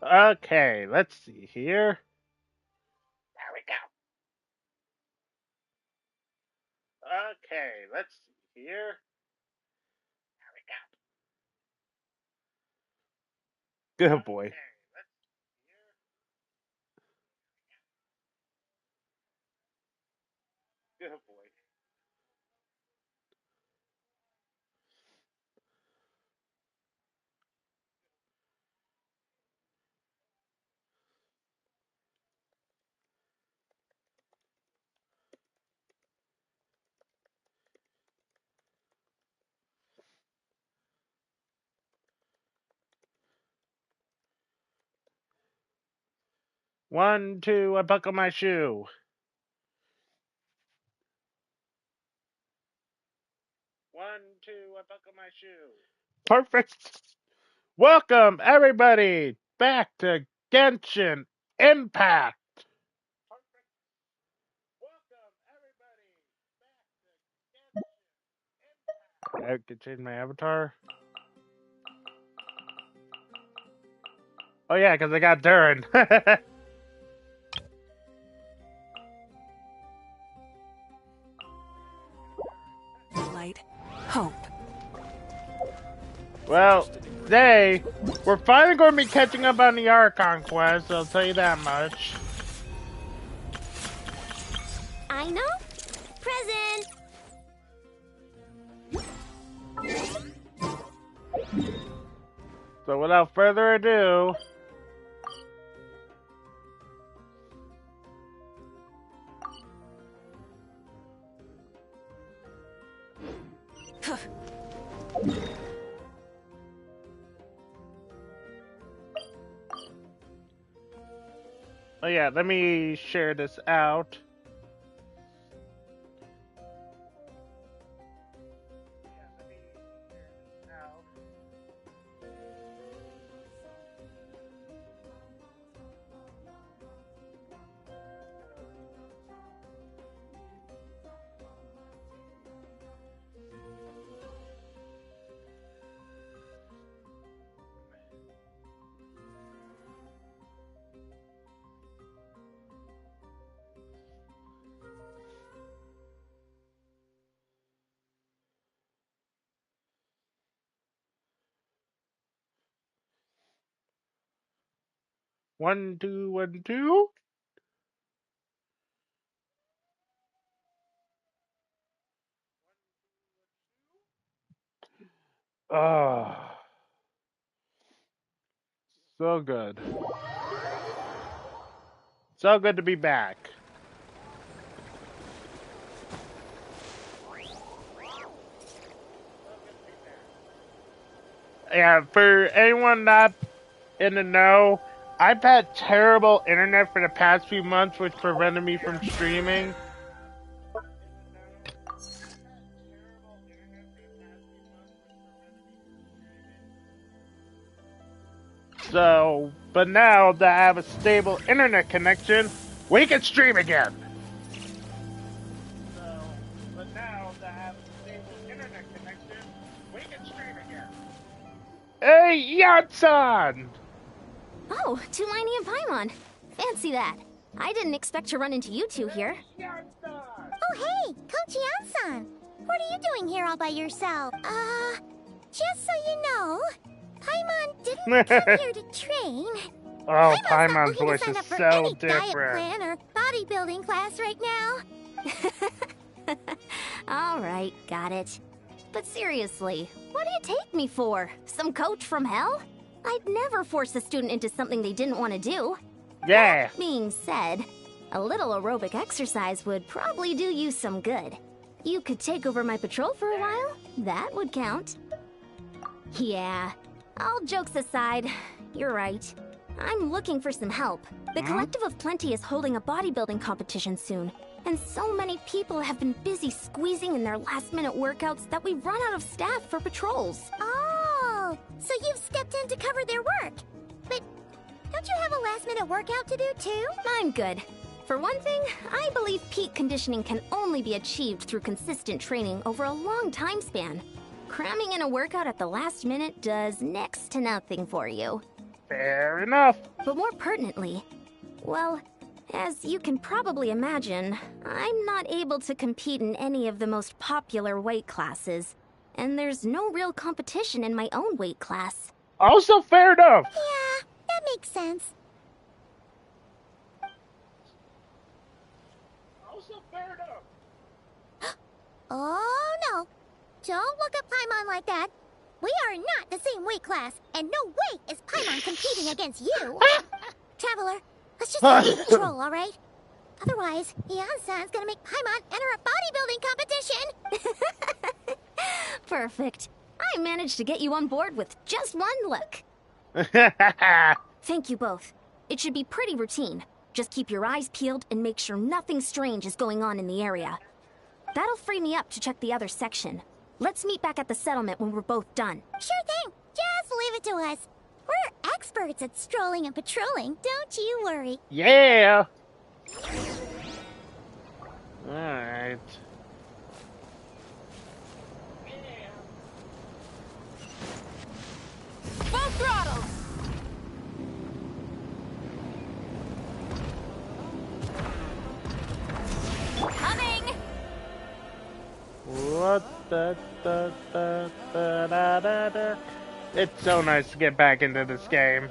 Okay, let's see here. There we go. Okay, let's see here. There we go. Good boy. Good boy. 1, 2, I buckle my shoe. 1, 2, I buckle my shoe. Perfect. Welcome everybody back to Genshin Impact. Perfect. Welcome everybody back to Genshin Impact. I could change my avatar. Oh yeah, because I got Durin. Light. Hope. Well, today, we're finally going to be catching up on the Archon quest, I'll tell you that much. I know. Present. So without further ado, oh yeah, let me share this out. One, two, 1, 2. Oh, so good. So good to be back. Yeah, for anyone not in the know, I've had terrible internet for the past few months, which prevented me from streaming. So, but now that I have a stable internet connection, we can stream again. So, but now that I have a stable internet connection, we can stream again. Hey, Yatsan! Oh, Tulani and Paimon. Fancy that. I didn't expect to run into you two here. Oh, hey, Coach Yansan. What are you doing here all by yourself? Just so you know, Paimon didn't come here to train. Oh, Paimon's not Paimon's looking to voice sign is up for so any diet different. plan or bodybuilding class right now. All right, got it. But seriously, what do you take me for? Some coach from hell? I'd never force a student into something they didn't want to do. Yeah. That being said, a little aerobic exercise would probably do you some good. You could take over my patrol for a while. That would count. Yeah, all jokes aside, you're right. I'm looking for some help. The Collective of Plenty is holding a bodybuilding competition soon, and so many people have been busy squeezing in their last-minute workouts that we've run out of staff for patrols. Oh, so you've stepped in to cover their work. But don't you have a last-minute workout to do too? I'm good. For one thing, I believe peak conditioning can only be achieved through consistent training over a long time span. Cramming in a workout at the last minute does next to nothing for you. Fair enough. But more pertinently, well, as you can probably imagine, I'm not able to compete in any of the most popular weight classes, and there's no real competition in my own weight class. Also fair enough. Yeah, that makes sense. Also fair enough. Oh no! Don't look at Paimon like that. We are not the same weight class, and no way is Paimon competing against you. Traveler, let's just take control, all right? Otherwise, Yan-san's gonna make Paimon enter a bodybuilding competition. Perfect. I managed to get you on board with just one look. Thank you both. It should be pretty routine. Just keep your eyes peeled and make sure nothing strange is going on in the area. That'll free me up to check the other section. Let's meet back at the settlement when we're both done. Sure thing. Just leave it to us. We're experts at strolling and patrolling, don't you worry. Yeah. Alright. Full throttle! Coming! What the da. It's so nice to get back into this game.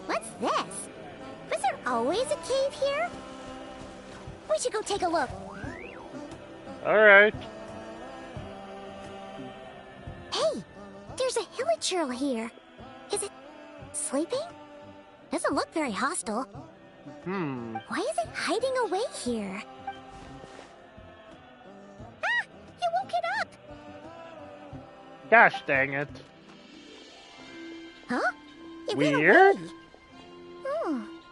What's this? Was there always a cave here? We should go take a look. Alright. Hey, there's a hilichurl here. Is it sleeping? Doesn't look very hostile. Why is it hiding away here? Ah! You woke it up! Gosh dang it. Huh? It ran Weird? away.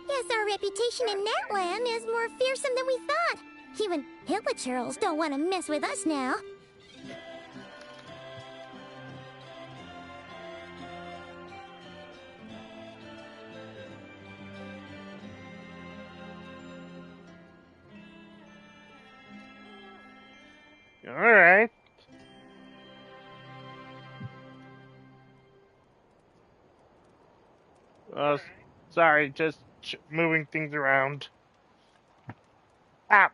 Yes, our reputation in Natland is more fearsome than we thought. Even hilichurls don't want to mess with us now. Alright. Sorry, just moving things around. Ah.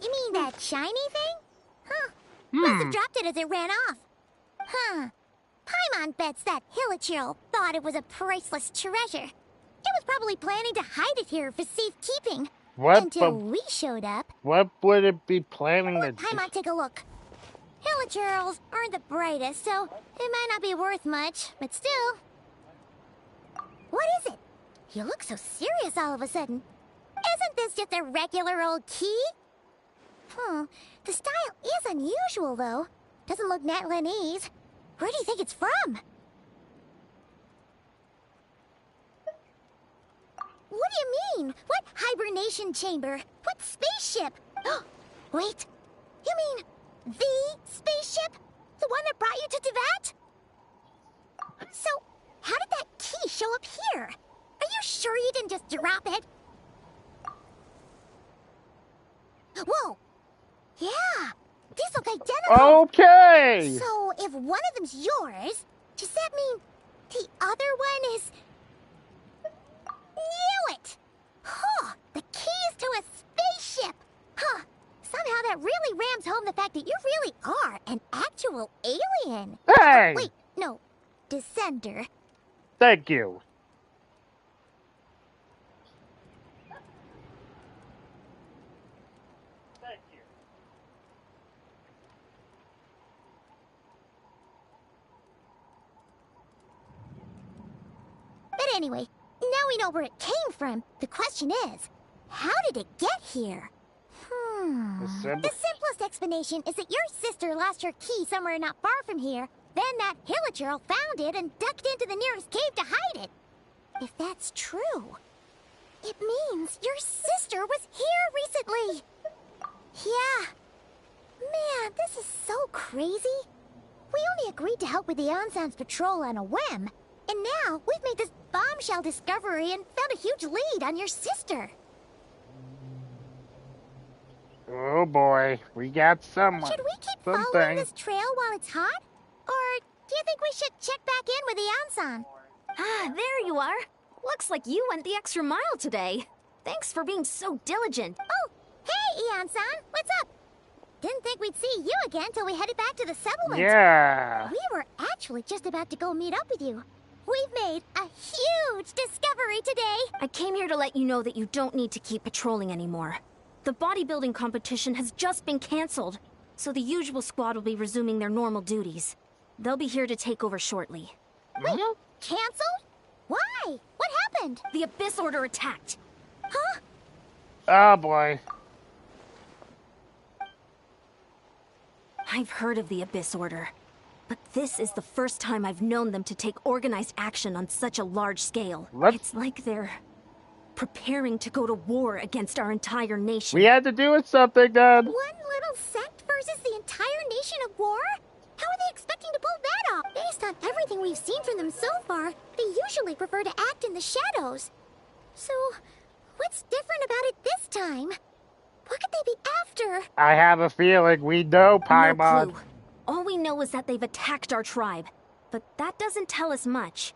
You mean that shiny thing? Huh. Must have dropped it as it ran off. Huh. Paimon bets that hilichurl thought it was a priceless treasure. It was probably planning to hide it here for safekeeping. What? Until we showed up. What would it be planning to do? Paimon, take a look. Hilichurls aren't the brightest, so it might not be worth much, but still. What is it? You look so serious all of a sudden. Isn't this just a regular old key? The style is unusual, though. Doesn't look Natlanese. Where do you think it's from? What do you mean? What hibernation chamber? What spaceship? Wait, you mean the spaceship? The one that brought you to Teyvat? So, how did that key show up here? Are you sure you didn't just drop it? Whoa! Yeah! These look identical! Okay! So, if one of them's yours, does that mean the other one is... Knew it! Huh! The keys to a spaceship! Huh! Somehow that really rams home the fact that you really are an actual alien! Hey! Wait, no. Descender. Thank you. Thank you. But anyway, now we know where it came from. The question is, how did it get here? The simplest explanation is that your sister lost her key somewhere not far from here. Then that hilichurl found it and ducked into the nearest cave to hide it. If that's true, it means your sister was here recently. Yeah. Man, this is so crazy. We only agreed to help with the Ansan's patrol on a whim. And now we've made this bombshell shell discovery and found a huge lead on your sister. Oh boy, we got someone. Should we keep following this trail while it's hot? Or do you think we should check back in with Ian-san? Ah, there you are. Looks like you went the extra mile today. Thanks for being so diligent. Oh, hey, Ian-san, what's up? Didn't think we'd see you again till we headed back to the settlement. Yeah. We were actually just about to go meet up with you. We've made a huge discovery today. I came here to let you know that you don't need to keep patrolling anymore. The bodybuilding competition has just been cancelled, so the usual squad will be resuming their normal duties. They'll be here to take over shortly. Wait, canceled? Why? What happened? The Abyss Order attacked. Huh? Oh boy. I've heard of the Abyss Order, but this is the first time I've known them to take organized action on such a large scale. It's like they're preparing to go to war against our entire nation. We had to do something, Dad. One little sect versus the entire nation of war? How are they expecting to pull that off? Based on everything we've seen from them so far, they usually prefer to act in the shadows. So, what's different about it this time? What could they be after? I have a feeling we know, Paimon. No clue. All we know is that they've attacked our tribe, but that doesn't tell us much.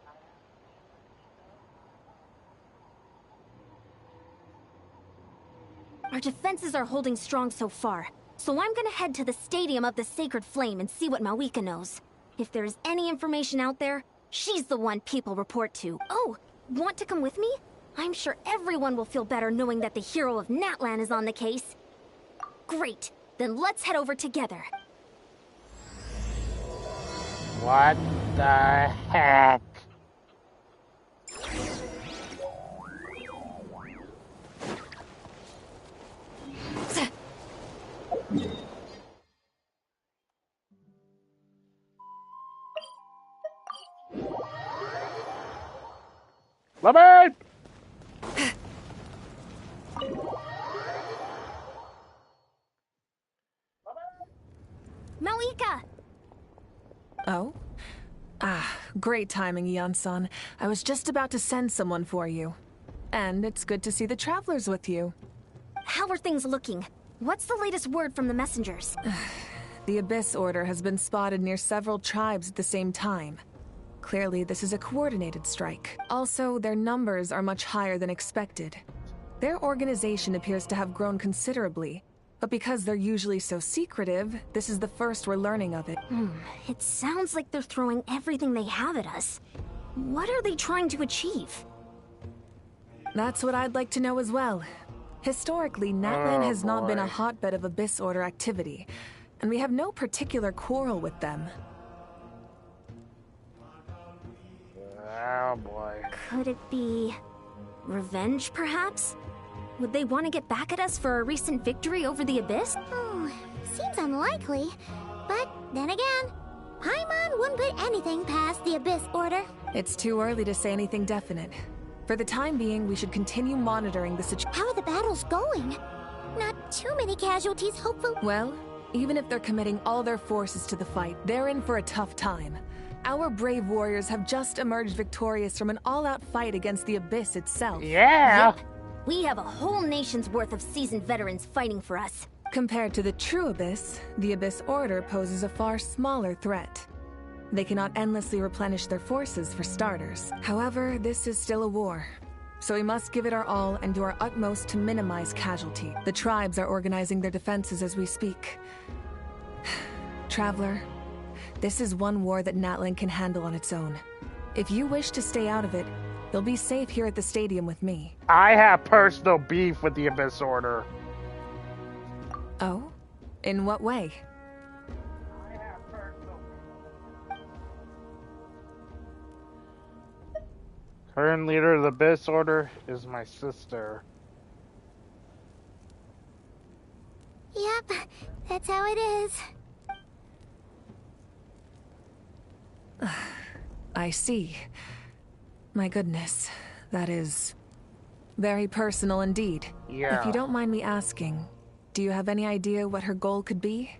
Our defenses are holding strong so far, so I'm gonna head to the Stadium of the Sacred Flame and see what Mawika knows. If there's any information out there, she's the one people report to. Oh, want to come with me? I'm sure everyone will feel better knowing that the hero of Natlan is on the case. Great, then let's head over together. What the heck? Love it! Mawika! Oh? Ah, great timing, Ian-san. I was just about to send someone for you. And it's good to see the travelers with you. How are things looking? What's the latest word from the messengers? The Abyss Order has been spotted near several tribes at the same time. Clearly, this is a coordinated strike. Also, their numbers are much higher than expected. Their organization appears to have grown considerably, but because they're usually so secretive, this is the first we're learning of it. It sounds like they're throwing everything they have at us. What are they trying to achieve? That's what I'd like to know as well. Historically, Natlan has not been a hotbed of Abyss Order activity, and we have no particular quarrel with them. Oh boy. Could it be revenge, perhaps? Would they want to get back at us for a recent victory over the Abyss? Oh, seems unlikely. But then again, Paimon wouldn't put anything past the Abyss Order. It's too early to say anything definite. For the time being, we should continue monitoring the situation. How are the battles going? Not too many casualties, hopefully. Well, even if they're committing all their forces to the fight, they're in for a tough time. Our brave warriors have just emerged victorious from an all-out fight against the Abyss itself. Yeah. Yep. We have a whole nation's worth of seasoned veterans fighting for us. Compared to the true Abyss, the Abyss Order poses a far smaller threat. They cannot endlessly replenish their forces for starters. However, this is still a war. So we must give it our all and do our utmost to minimize casualty. The tribes are organizing their defenses as we speak. Traveler, this is one war that Natlan can handle on its own. If you wish to stay out of it, you'll be safe here at the stadium with me. I have personal beef with the Abyss Order. Oh? In what way? Current leader of the Abyss Order is my sister. Yep, that's how it is. I see. My goodness, that is very personal indeed. Yeah. If you don't mind me asking, do you have any idea what her goal could be?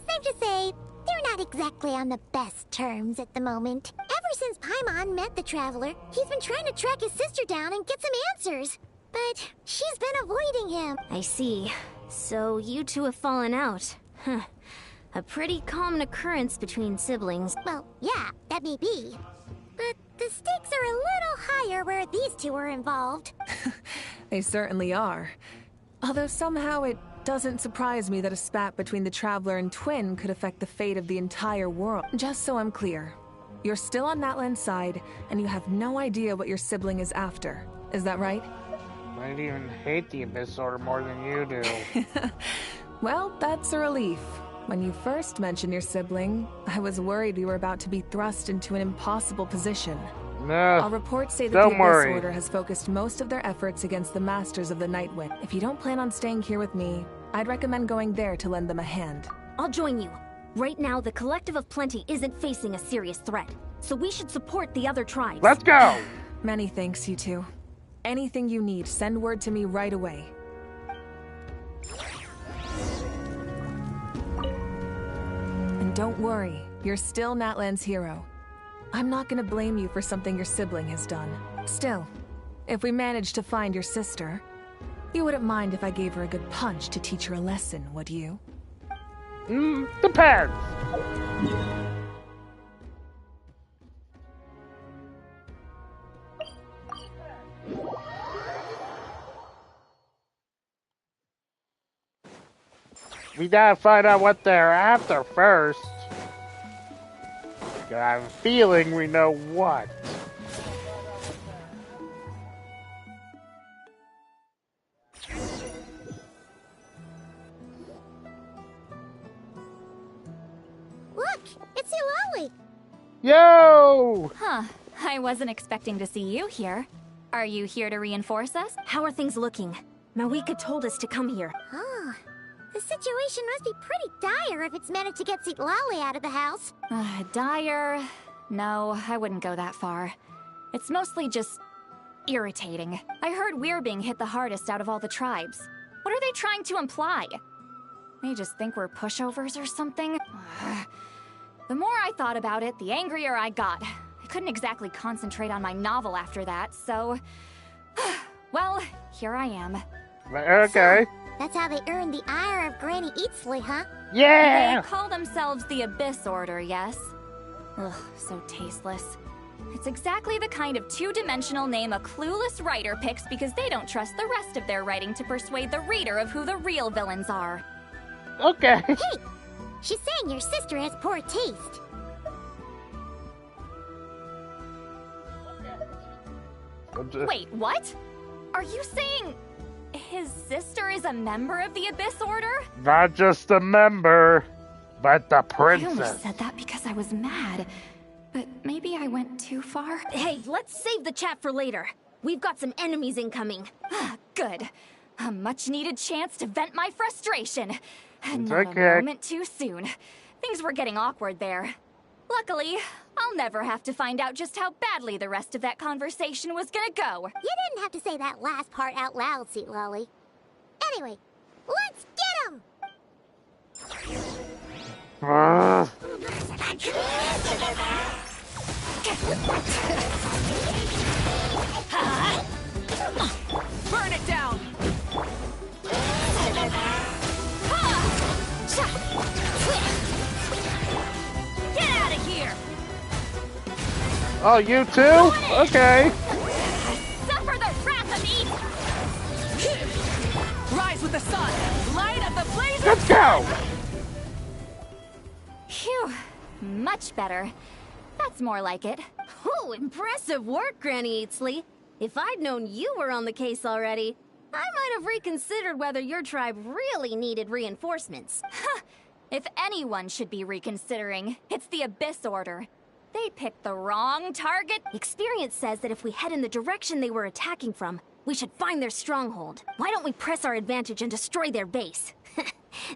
Safe to say, they're not exactly on the best terms at the moment. Ever since Paimon met the Traveler, he's been trying to track his sister down and get some answers. But she's been avoiding him. I see. So you two have fallen out. Huh. A pretty common occurrence between siblings. Well, yeah, that may be. But the stakes are a little higher where these two are involved. They certainly are. Although somehow it doesn't surprise me that a spat between the Traveler and Twin could affect the fate of the entire world. Just so I'm clear, you're still on Natlan's side, and you have no idea what your sibling is after. Is that right? I even hate the Abyss Order more than you do. Well, that's a relief. When you first mentioned your sibling, I was worried we were about to be thrust into an impossible position. Our reports say that the Abyss Order has focused most of their efforts against the Masters of the Nightwind. If you don't plan on staying here with me, I'd recommend going there to lend them a hand. I'll join you. Right now, the Collective of Plenty isn't facing a serious threat, so we should support the other tribes. Let's go! Many thanks, you two. Anything you need, send word to me right away. And don't worry, you're still Natlan's hero. I'm not gonna blame you for something your sibling has done. Still, if we manage to find your sister, you wouldn't mind if I gave her a good punch to teach her a lesson, would you? Depends. We gotta find out what they're after first. I have a feeling we know what. Look, it's Eulalie. Yo! Huh. I wasn't expecting to see you here. Are you here to reinforce us? How are things looking? Mawika told us to come here. Oh, the situation must be pretty dire if it's managed to get Eulalie out of the house. Dire? No, I wouldn't go that far. It's mostly just irritating. I heard we're being hit the hardest out of all the tribes. What are they trying to imply? They just think we're pushovers or something? The more I thought about it, the angrier I got. I couldn't exactly concentrate on my novel after that, so... well, here I am. Okay. That's how they earned the ire of Granny Eatsley, huh? Yeah! They call themselves the Abyss Order, yes? Ugh, so tasteless. It's exactly the kind of two-dimensional name a clueless writer picks because they don't trust the rest of their writing to persuade the reader of who the real villains are. Okay. Hey! She's saying your sister has poor taste. Wait, what? Are you saying his sister is a member of the Abyss Order? Not just a member, but the I princess. only said that because I was mad. But maybe I went too far. Hey, let's save the chat for later. We've got some enemies incoming. Good. A much-needed chance to vent my frustration. It's Not okay. a moment too soon. Things were getting awkward there. Luckily, I'll never have to find out just how badly the rest of that conversation was gonna go. You didn't have to say that last part out loud, Eulalie. Anyway, let's get him! Burn it down! Get out of here! Oh, you too? Okay. Suffer the wrath of Eve! Rise with the sun! Light up the blaze! Let's go! Phew, much better. That's more like it. Oh, impressive work, Granny Eatsley. If I'd known you were on the case already, I might have reconsidered whether your tribe really needed reinforcements. If anyone should be reconsidering, it's the Abyss Order. They picked the wrong target. Experience says that if we head in the direction they were attacking from, we should find their stronghold. Why don't we press our advantage and destroy their base?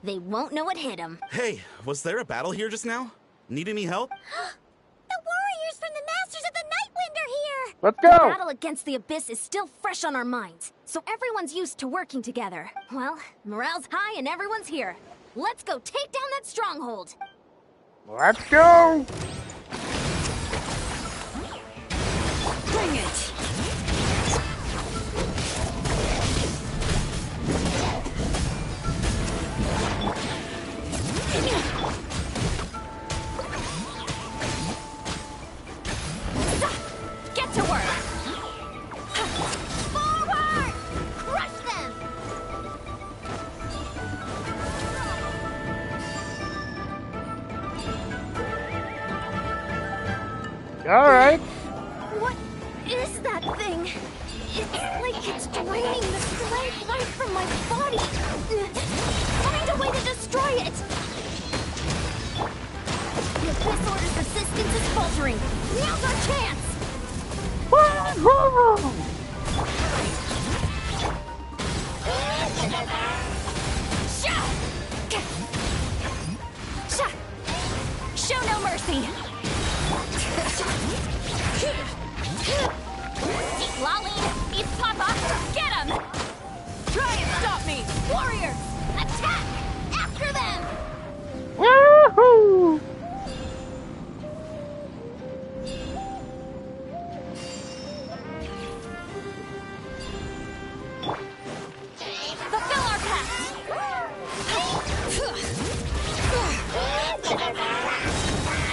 They won't know what hit them. Hey, was there a battle here just now? Need any help? The warriors from the Masters of the Nightwind are here! Let's The go! battle against the Abyss is still fresh on our minds, so everyone's used to working together. Well, morale's high and everyone's here. Let's go take down that stronghold. Let's go! Bring it! Get to work! Forward! Crush them! Alright. What is that thing? It's like it's draining the strength right from my body. Find a way to destroy it! The Abyss Order's resistance is faltering. Now's our chance! Show no mercy! Lolly, East Papa, get him! Try and stop me! Warriors! Attack! After them! Woohoo! Fulfill our pact!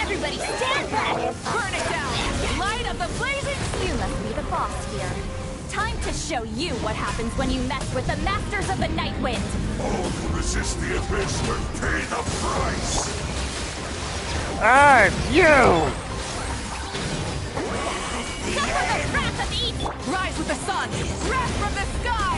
Everybody stand back! Burn it down! Light of the blazing... You must be the boss here. Time to show you what happens when you mess with the Masters of the Night Wind! All who resist the Abyss will pay the price! Ah, you! Suffer the wrath of East! Rise with the sun! Wrath from the sky!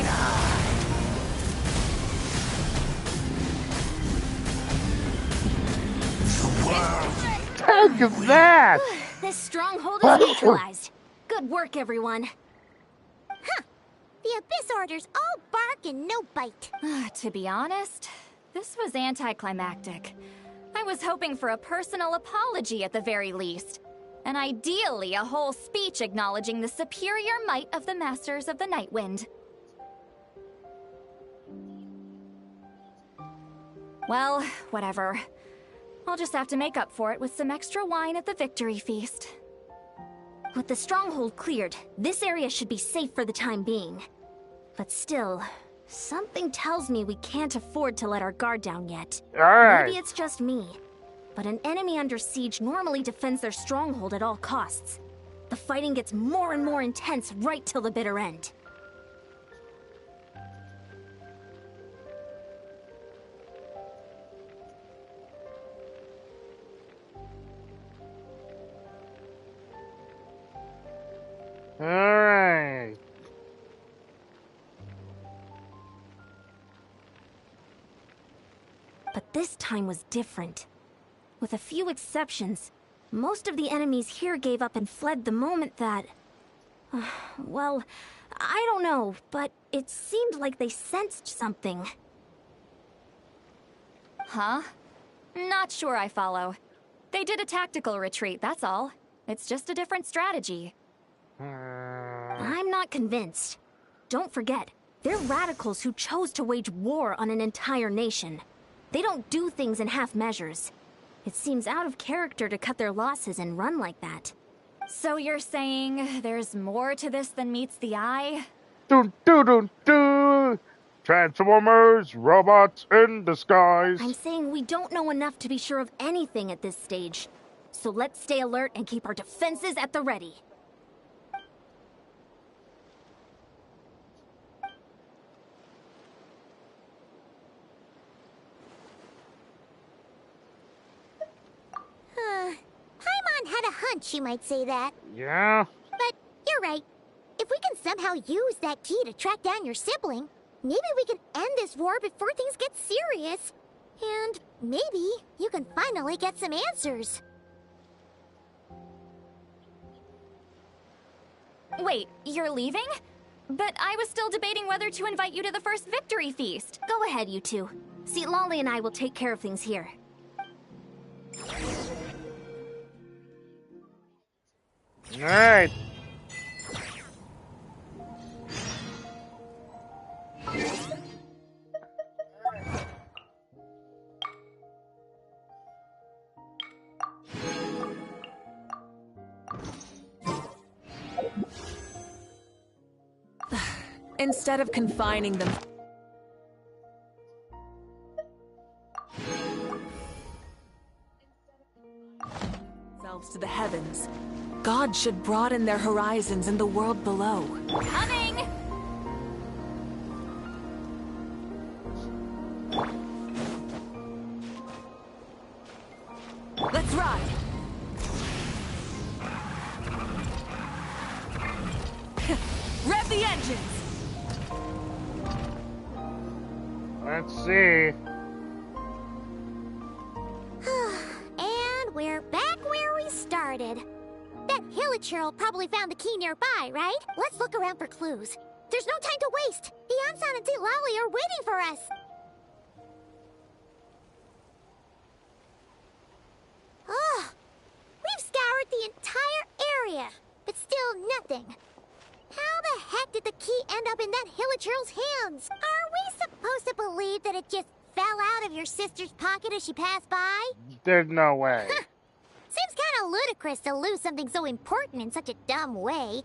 Heck of that! This stronghold is neutralized. Good work, everyone. Huh. The Abyss Order's all bark and no bite. To be honest, this was anticlimactic. I was hoping for a personal apology at the very least. And ideally, a whole speech acknowledging the superior might of the Masters of the Night Wind. Well, whatever. I'll just have to make up for it with some extra wine at the victory feast. With the stronghold cleared, this area should be safe for the time being. But still, something tells me we can't afford to let our guard down yet. Alright. Maybe it's just me. But an enemy under siege normally defends their stronghold at all costs. The fighting gets more and more intense right till the bitter end. Alright. But this time was different. With a few exceptions, most of the enemies here gave up and fled the moment that... well, I don't know, but it seemed like they sensed something. Huh? Not sure I follow. They did a tactical retreat, that's all. It's just a different strategy. I'm not convinced. Don't forget, they're radicals who chose to wage war on an entire nation. They don't do things in half measures. It seems out of character to cut their losses and run like that. So you're saying there's more to this than meets the eye? Dun, dun, dun, dun. Transformers, robots in disguise. I'm saying we don't know enough to be sure of anything at this stage. So let's stay alert and keep our defenses at the ready. Paimon had a hunch you might say that. Yeah? But you're right. If we can somehow use that key to track down your sibling, maybe we can end this war before things get serious. And maybe you can finally get some answers. Wait, you're leaving? But I was still debating whether to invite you to the first victory feast. Go ahead, you two. See, Lolly and I will take care of things here. Alright. Instead of confining them themselves to the heavens, God should broaden their horizons in the world below. Coming! Let's ride! Rev the engines! Let's see. And we're back where we started. That Hilichurl probably found the key nearby, right? Let's look around for clues. There's no time to waste. The Ansan and Lali are waiting for us. Oh, we've scoured the entire area, but still nothing. How the heck did the key end up in that Hilichurl's hands? Are we supposed to believe that it just fell out of your sister's pocket as she passed by? There's no way. Seems kind of ludicrous to lose something so important in such a dumb way.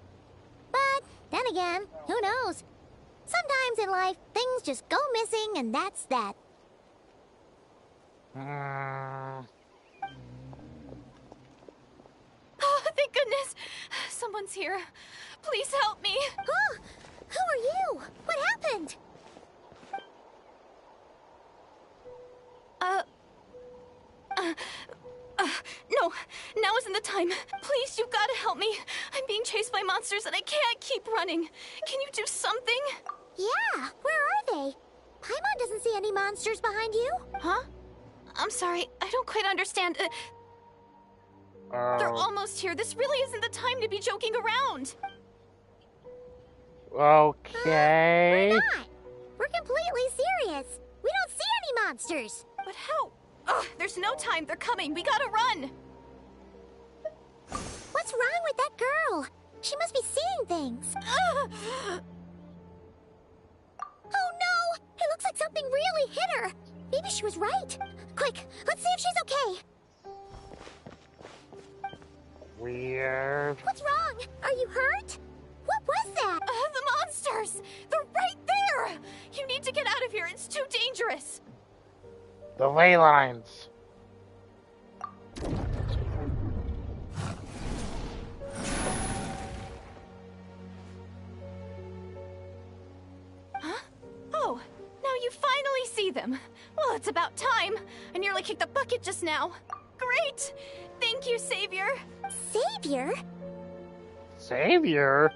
But then again, who knows? Sometimes in life, things just go missing and that's that. Oh, thank goodness! Someone's here. Please help me! Oh, who are you? What happened? No, now isn't the time. Please, you've got to help me. I'm being chased by monsters and I can't keep running. Can you do something? Yeah, where are they? Paimon doesn't see any monsters behind you. Huh? I'm sorry, I don't quite understand. They're almost here. This really isn't the time to be joking around. Okay. We're not. We're completely serious. We don't see any monsters. But how? Ugh, there's no time. They're coming. We gotta run. What's wrong with that girl? She must be seeing things. Oh no! It looks like something really hit her. Maybe she was right. Quick, let's see if she's okay. Weird. What's wrong? Are you hurt? What was that? The monsters! They're right there! You need to get out of here. It's too dangerous. The ley lines. Huh? Oh, now you finally see them. Well, it's about time. I nearly kicked the bucket just now. Great! Thank you, Savior. Savior? Savior?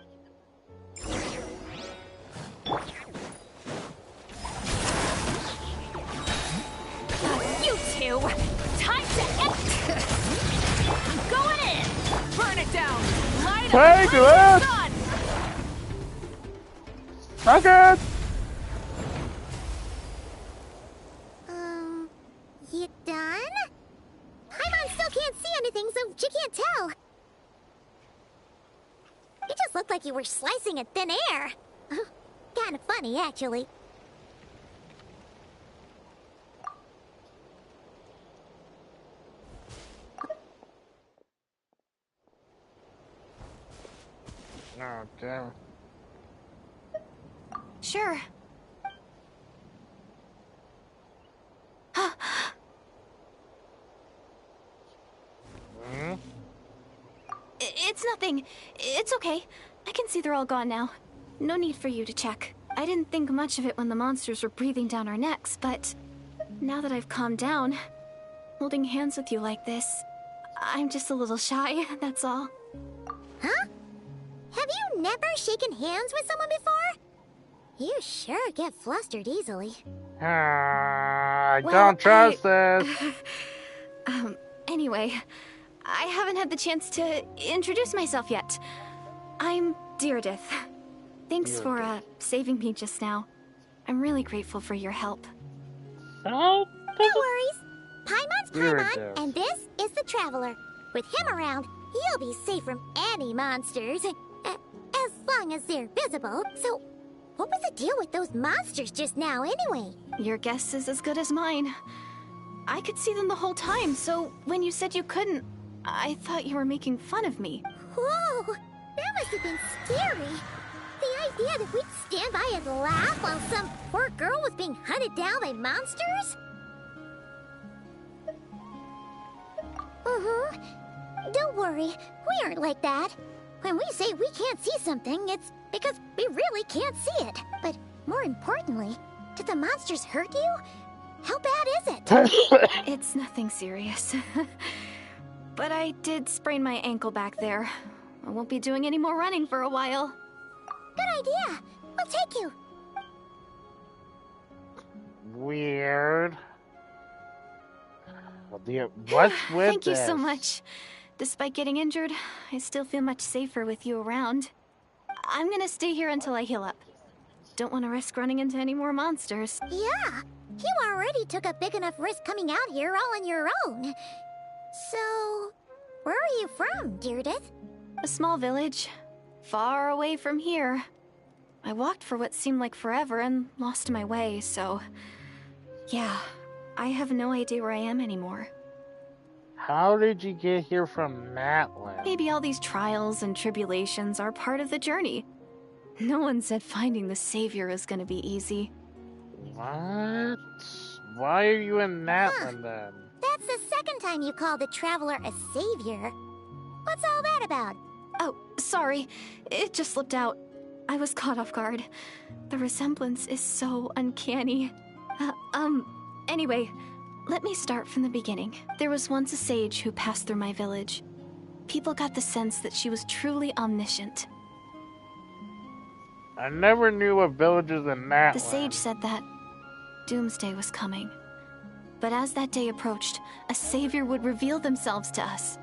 You two! Time to end! I'm going in! Burn it down! Light Take up! it! Suck it! You done? Paimon still can't see anything, so she can't tell. It just looked like you were slicing at thin air. Kind of funny, actually. Oh, damn. Sure. It's nothing. It's okay. I can see they're all gone now. No need for you to check. I didn't think much of it when the monsters were breathing down our necks, but now that I've calmed down, holding hands with you like this, I'm just a little shy, that's all. Huh? Have you never shaken hands with someone before? You sure get flustered easily. I Well, don't trust this. Anyway, I haven't had the chance to introduce myself yet. I'm Deirdith. Thanks for, saving me just now. I'm really grateful for your help. Oh, No worries. Paimon's Paimon, Deirdith. and this is the Traveler. With him around, you'll be safe from any monsters. As long as they're visible. So, what was the deal with those monsters just now, anyway? Your guess is as good as mine. I could see them the whole time, so when you said you couldn't, I thought you were making fun of me. Whoa! That must have been scary. The idea that we'd stand by and laugh while some poor girl was being hunted down by monsters? Don't worry, we aren't like that. When we say we can't see something, it's because we really can't see it. But more importantly, did the monsters hurt you? How bad is it? It's nothing serious. But I did sprain my ankle back there. I won't be doing any more running for a while. Good idea. We'll take you. Weird. What's with Thank you this? so much. Despite getting injured, I still feel much safer with you around. I'm gonna stay here until I heal up. Don't want to risk running into any more monsters. Yeah, you already took a big enough risk coming out here all on your own. So, where are you from, Deirdith? A small village, far away from here. I walked for what seemed like forever and lost my way, so... yeah, I have no idea where I am anymore. How did you get here from Natland? Maybe all these trials and tribulations are part of the journey. No one said finding the savior is gonna be easy. What? Why are you in Natland then? That's the second time you called the Traveler a savior. What's all that about? Oh, sorry. It just slipped out. I was caught off guard. The resemblance is so uncanny. Anyway, let me start from the beginning. There was once a sage who passed through my village. People got the sense that she was truly omniscient. I never knew of villages in Natland. The sage said that doomsday was coming. But as that day approached, a savior would reveal themselves to us.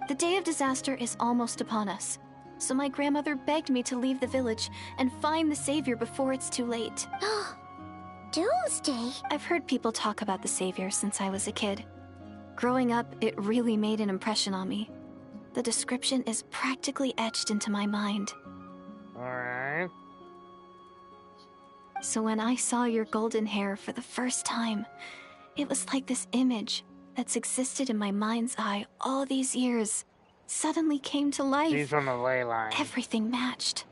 The day of disaster is almost upon us, so my grandmother begged me to leave the village and find the savior before it's too late. Doomsday? I've heard people talk about the savior since I was a kid. Growing up, it really made an impression on me. The description is practically etched into my mind. Alright. So when I saw your golden hair for the first time, it was like this image that's existed in my mind's eye all these years suddenly came to life. She's on the ley line. Everything matched.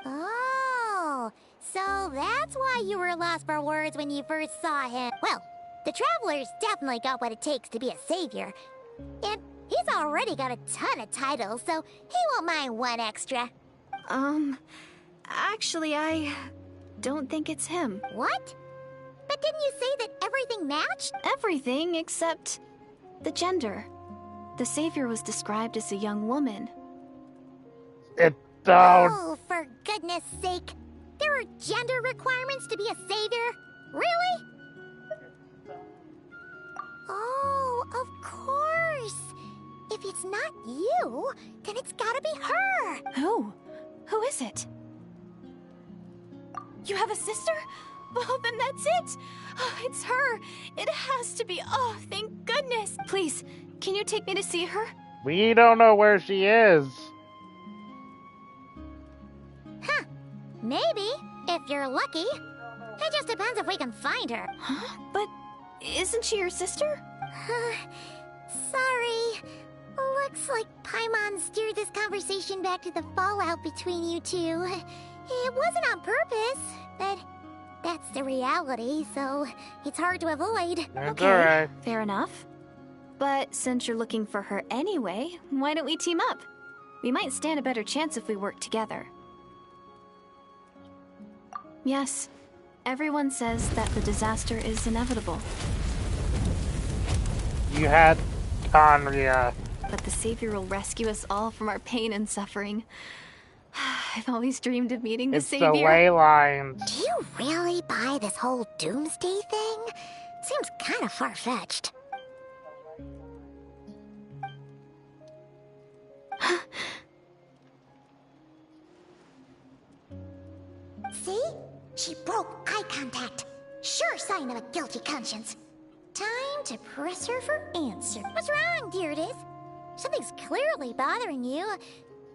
Oh, so that's why you were lost for words when you first saw him. Well, the Traveler's definitely got what it takes to be a savior. And he's already got a ton of titles, so he won't mind one extra. Actually, I don't think it's him. What? But didn't you say that everything matched? Everything except the gender. The savior was described as a young woman. It don't. Oh, for goodness sake. There are gender requirements to be a savior? Really? Oh, of course. If it's not you, then it's gotta be her. Who? Who is it? You have a sister? Oh, then that's it! Oh, it's her! It has to be! Oh, thank goodness! Please, can you take me to see her? We don't know where she is. Huh. Maybe, if you're lucky. It just depends if we can find her. Huh? But isn't she your sister? Sorry. Looks like Paimon steered this conversation back to the fallout between you two. It wasn't on purpose, but that's the reality, so it's hard to avoid. That's alright. Fair enough. But since you're looking for her anyway, why don't we team up? We might stand a better chance if we work together. Yes, everyone says that the disaster is inevitable. You had Conria. But the savior will rescue us all from our pain and suffering. I've always dreamed of meeting the It's savior. the ley lines. Do you really buy this whole doomsday thing? Seems kind of far-fetched. See? She broke eye contact. Sure sign of a guilty conscience. Time to press her for answer. What's wrong, Deirdith? Something's clearly bothering you.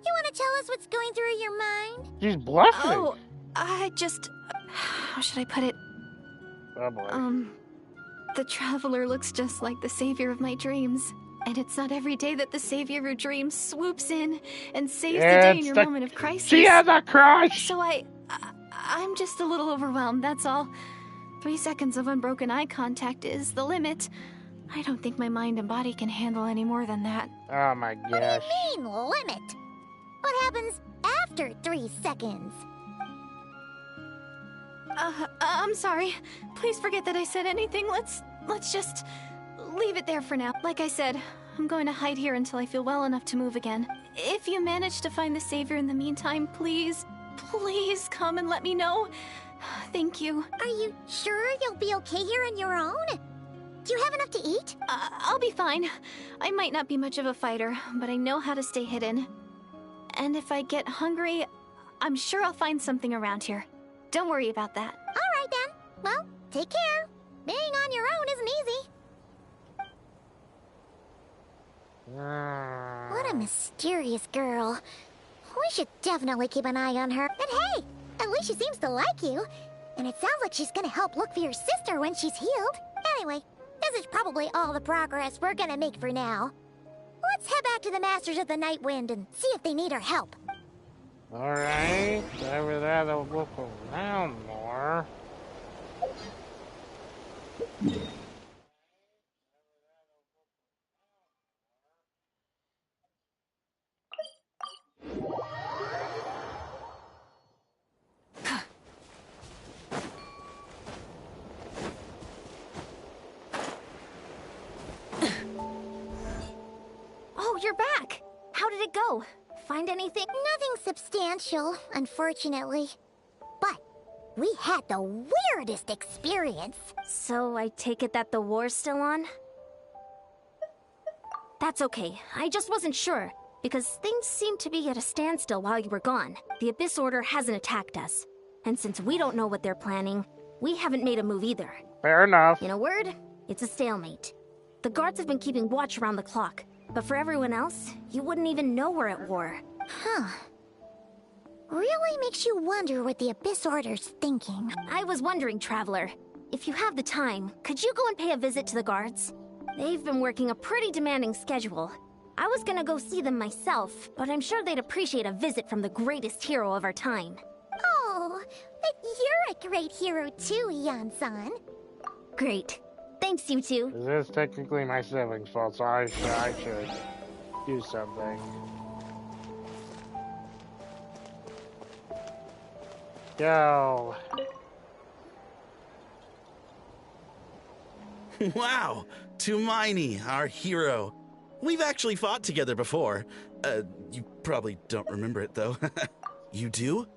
You want to tell us what's going through your mind? She's blushing. Oh, I just... how should I put it? Oh boy. The Traveler looks just like the savior of my dreams. And it's not every day that the savior of your dreams swoops in and saves the day in your moment of crisis. She has a crush! So I'm just a little overwhelmed, that's all. 3 seconds of unbroken eye contact is the limit. I don't think my mind and body can handle any more than that. Oh my gosh. What do you mean, limit? What happens after 3 seconds? I'm sorry. Please forget that I said anything. Let's just leave it there for now. Like I said, I'm going to hide here until I feel well enough to move again. If you manage to find the savior in the meantime, please come and let me know. Thank you. Are you sure you'll be okay here on your own? Do you have enough to eat? I'll be fine. I might not be much of a fighter, but I know how to stay hidden. And if I get hungry, I'm sure I'll find something around here. Don't worry about that. All right then. Well, take care. Being on your own isn't easy. What a mysterious girl. We should definitely keep an eye on her. And hey, at least she seems to like you. And it sounds like she's gonna help look for your sister when she's healed. Anyway, this is probably all the progress we're gonna make for now. Let's head back to the Masters of the Night Wind and see if they need our help. Alright, I would rather look around more. Oh, you're back! How did it go? Find anything? Nothing substantial, unfortunately. But we had the weirdest experience. So I take it that the war's still on? That's okay. I just wasn't sure, because things seemed to be at a standstill while you were gone. The Abyss Order hasn't attacked us. And since we don't know what they're planning, we haven't made a move either. Fair enough. In a word, it's a stalemate. The guards have been keeping watch around the clock, but for everyone else, you wouldn't even know we're at war. Huh. Really makes you wonder what the Abyss Order's thinking. I was wondering, Traveler, if you have the time, could you go and pay a visit to the guards? They've been working a pretty demanding schedule. I was gonna go see them myself, but I'm sure they'd appreciate a visit from the greatest hero of our time. Oh, but you're a great hero too, Yan-san. Great. Thanks, you two. This is technically my sibling's fault, so I should do something. Go. Wow, Tumaini, our hero. We've actually fought together before. You probably don't remember it, though. You do?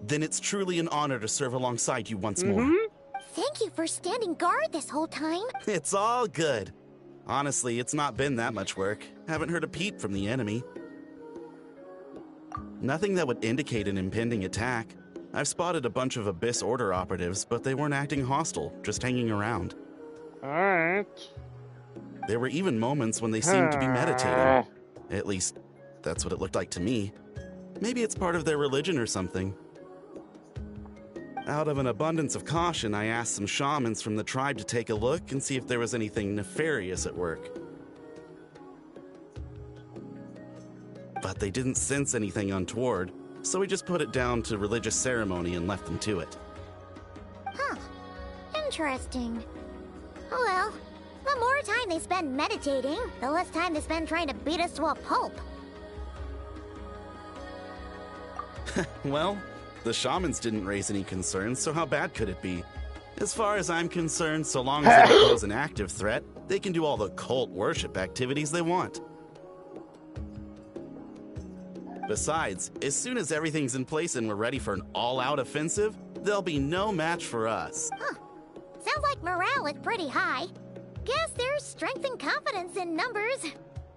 Then it's truly an honor to serve alongside you once more. Thank you for standing guard this whole time. It's all good. Honestly, it's not been that much work. Haven't heard a peep from the enemy. Nothing that would indicate an impending attack. I've spotted a bunch of Abyss Order operatives, but they weren't acting hostile, just hanging around. Alright. There were even moments when they seemed to be meditating. At least, that's what it looked like to me. Maybe it's part of their religion or something. Out of an abundance of caution, I asked some shamans from the tribe to take a look and see if there was anything nefarious at work. But they didn't sense anything untoward, so we just put it down to religious ceremony and left them to it. Huh. Interesting. Oh well, the more time they spend meditating, the less time they spend trying to beat us to a pulp. Well, the shamans didn't raise any concerns, so how bad could it be? As far as I'm concerned, so long as they don't pose an active threat, they can do all the cult worship activities they want. Besides, as soon as everything's in place and we're ready for an all-out offensive, there'll be no match for us. Huh. Sounds like morale is pretty high. Guess there's strength and confidence in numbers.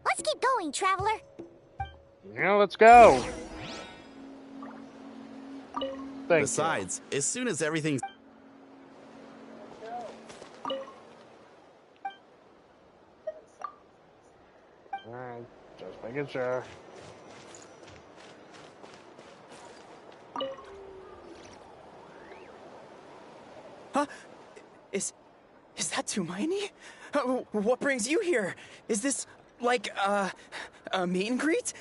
Let's keep going, Traveler. Yeah, let's go. Besides, as soon as everything's... Alright, just making sure. Huh? Is that Tumaini? What brings you here? Is this Like, a meet and greet?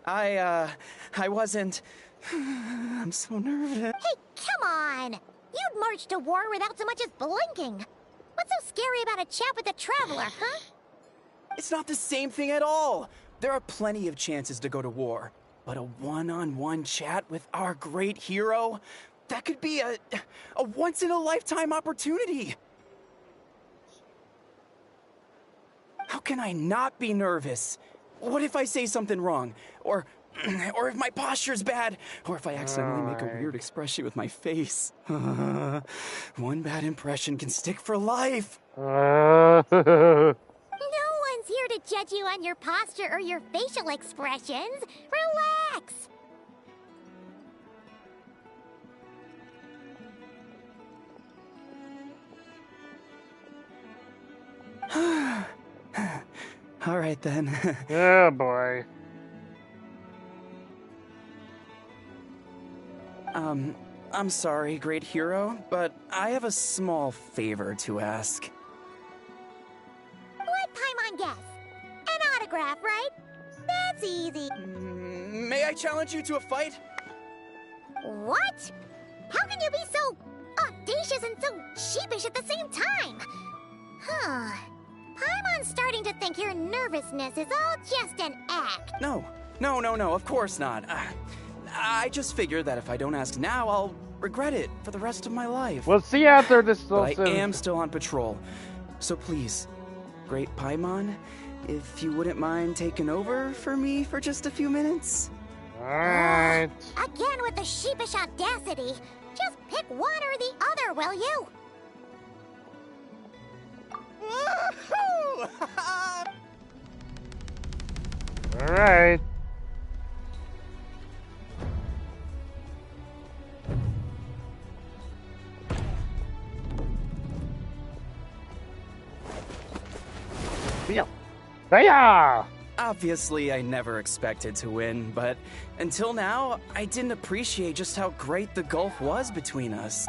I wasn't... I'm so nervous. Hey, come on! You'd march to war without so much as blinking. What's so scary about a chat with a traveler, huh? It's not the same thing at all. There are plenty of chances to go to war. But a one-on-one chat with our great hero? That could be a once-in-a-lifetime opportunity. How can I not be nervous? What if I say something wrong? Or if my posture's bad? Or if I accidentally make a weird expression with my face? One bad impression can stick for life. No one's here to judge you on your posture or your facial expressions. Relax. All right, then. Oh, boy. I'm sorry, great hero, but I have a small favor to ask. Let Paimon guess. An autograph, right? That's easy. May I challenge you to a fight? What? How can you be so audacious and so sheepish at the same time? Huh. Paimon's starting to think your nervousness is all just an act. No, of course not. I just figured that if I don't ask now, I'll regret it for the rest of my life. We'll see after this. But I am still on patrol. So please, great Paimon, if you wouldn't mind taking over for me for just a few minutes? Alright. Again with the sheepish audacity. Just pick one or the other, will you? Alright. Hiya! Obviously, I never expected to win, but until now, I didn't appreciate just how great the gulf was between us.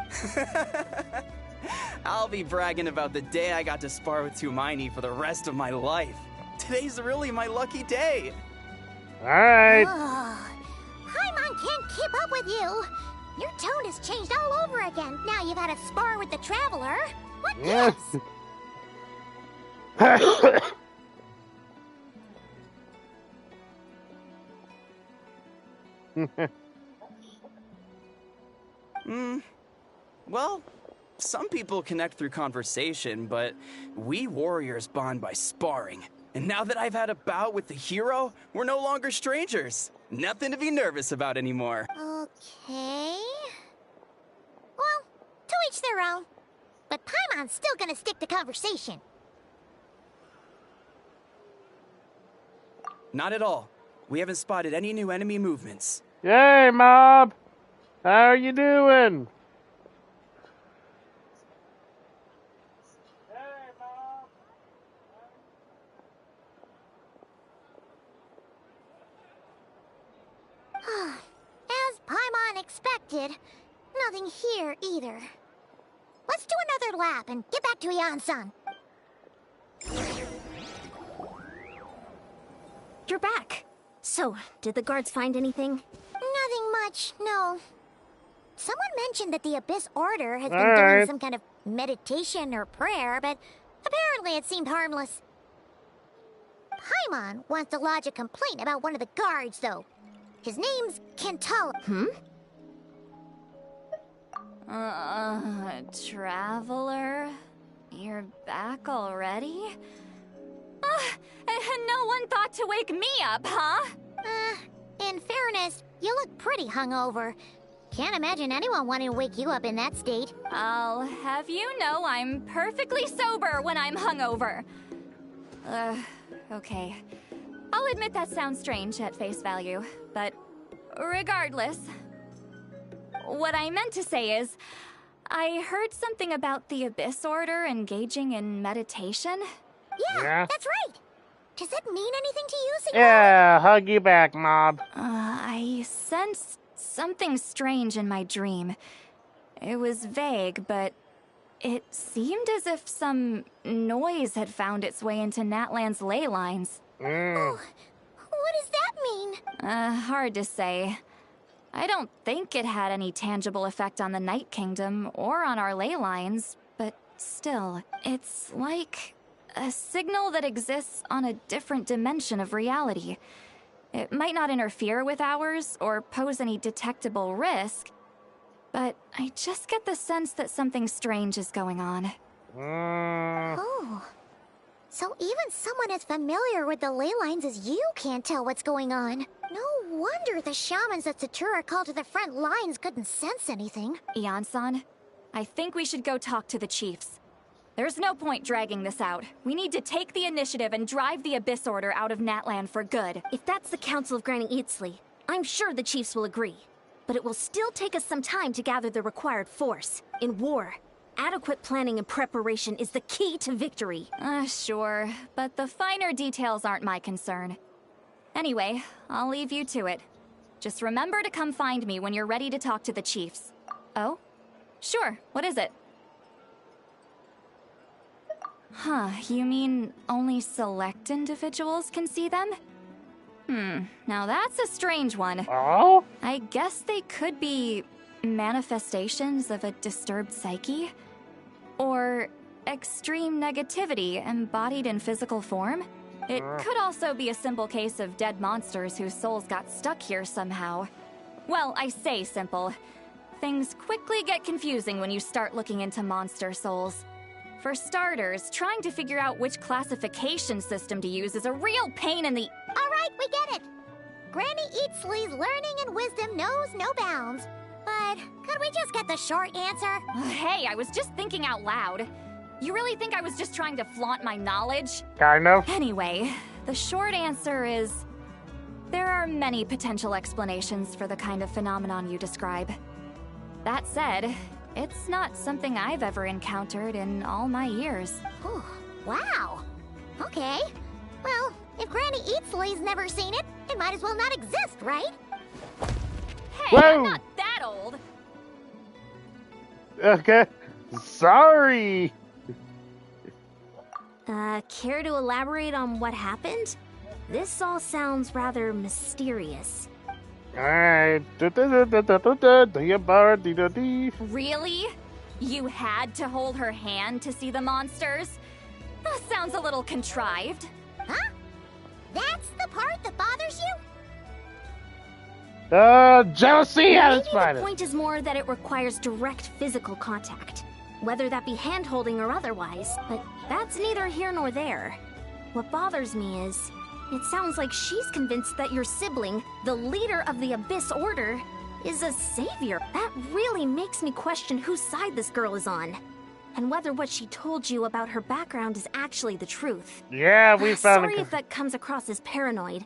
I'll be bragging about the day I got to spar with Tumaini for the rest of my life. Today's really my lucky day. Alright. Paimon can't keep up with you. Your tone has changed all over again. Now you've had a spar with the Traveler. What Yes. gives? Well, some people connect through conversation, but we warriors bond by sparring. And now that I've had a bout with the hero, we're no longer strangers. Nothing to be nervous about anymore. Okay. Well, to each their own. But Paimon's still gonna stick to conversation. Not at all. We haven't spotted any new enemy movements. Yay, Mob! How are you doing? As Paimon expected, nothing here either. Let's do another lap and get back to Yan-san. You're back. So, did the guards find anything? Nothing much, no. Someone mentioned that the Abyss Order has been All doing right. some kind of meditation or prayer, but apparently it seemed harmless. Paimon wants to lodge a complaint about one of the guards, though. His name's Kentaro. Traveler? You're back already? And no one thought to wake me up, huh? In fairness, you look pretty hungover. Can't imagine anyone wanting to wake you up in that state. I'll have you know I'm perfectly sober when I'm hungover. Okay. I'll admit that sounds strange at face value, but regardless, what I meant to say is, I heard something about the Abyss Order engaging in meditation. Yeah. That's right. Does it mean anything to you, Senor? Yeah, hug you back, Mob. I sensed something strange in my dream. It was vague, but It seemed as if some noise had found its way into Natlan's ley lines. Oh, what does that mean? Hard to say. I don't think it had any tangible effect on the Night Kingdom or on our ley lines, but still, it's like a signal that exists on a different dimension of reality. It might not interfere with ours or pose any detectable risk, but I just get the sense that something strange is going on. Oh. So even someone as familiar with the ley lines as you can't tell what's going on. No wonder the shamans that Satura called to the front lines couldn't sense anything. Ian-san, I think we should go talk to the chiefs. There's no point dragging this out. We need to take the initiative and drive the Abyss Order out of Natlan for good. If that's the Council of Granny Eatsley, I'm sure the chiefs will agree. But it will still take us some time to gather the required force. In war, adequate planning and preparation is the key to victory. Sure, but the finer details aren't my concern. Anyway, I'll leave you to it. Just remember to come find me when you're ready to talk to the chiefs. Oh? Sure, what is it? Huh, you mean only select individuals can see them? Now that's a strange one. Oh? I guess they could be manifestations of a disturbed psyche? Or extreme negativity embodied in physical form? It could also be a simple case of dead monsters whose souls got stuck here somehow. Well, I say simple. Things quickly get confusing when you start looking into monster souls. For starters, trying to figure out which classification system to use is a real pain in the... Alright, we get it! Granny Eatsley's learning and wisdom knows no bounds. But could we just get the short answer? Hey, I was just thinking out loud. You really think I was just trying to flaunt my knowledge? Kind of. Anyway, the short answer is... there are many potential explanations for the kind of phenomenon you describe. That said, it's not something I've ever encountered in all my years. Whew, wow. Okay. Well, if Granny Eatsley's never seen it, it might as well not exist, right? Hey, Whoa. I'm not that old! Okay. Sorry. Care to elaborate on what happened? This all sounds rather mysterious. Alright. Really? You had to hold her hand to see the monsters? That sounds a little contrived. Huh? That's the part that bothers you? Jealousy at its Maybe the finest. point is more that it requires direct physical contact. Whether that be hand-holding or otherwise, but that's neither here nor there. What bothers me is, it sounds like she's convinced that your sibling, the leader of the Abyss Order, is a savior. That really makes me question whose side this girl is on. And whether what she told you about her background is actually the truth. Yeah, we found Sorry it. if that comes across as paranoid.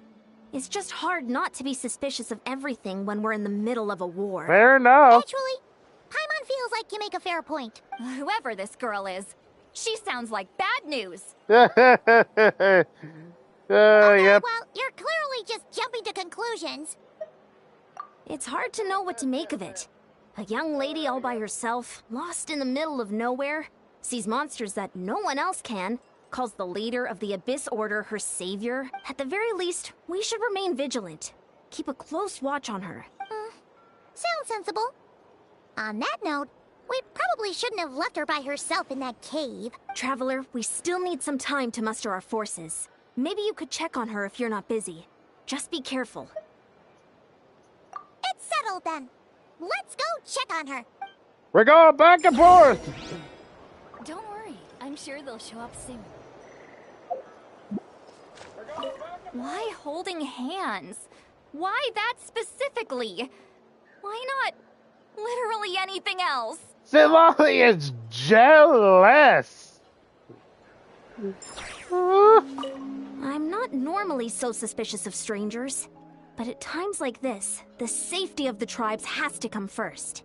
It's just hard not to be suspicious of everything when we're in the middle of a war. Fair enough. Actually, Paimon feels like you make a fair point. Whoever this girl is, she sounds like bad news. Okay, Yep. well, you're clearly just jumping to conclusions. It's hard to know what to make of it. A young lady all by herself, lost in the middle of nowhere, sees monsters that no one else can, calls the leader of the Abyss Order her savior. At the very least, we should remain vigilant. Keep a close watch on her. Sounds sensible. On that note, we probably shouldn't have left her by herself in that cave. Traveler, we still need some time to muster our forces. Maybe you could check on her if you're not busy. Just be careful. It's settled then. Let's go check on her. We're going back and forth. Don't worry, I'm sure they'll show up soon. Why holding hands? Why that specifically? Why not literally anything else? Silali is jealous. I'm not normally so suspicious of strangers, but at times like this, the safety of the tribes has to come first.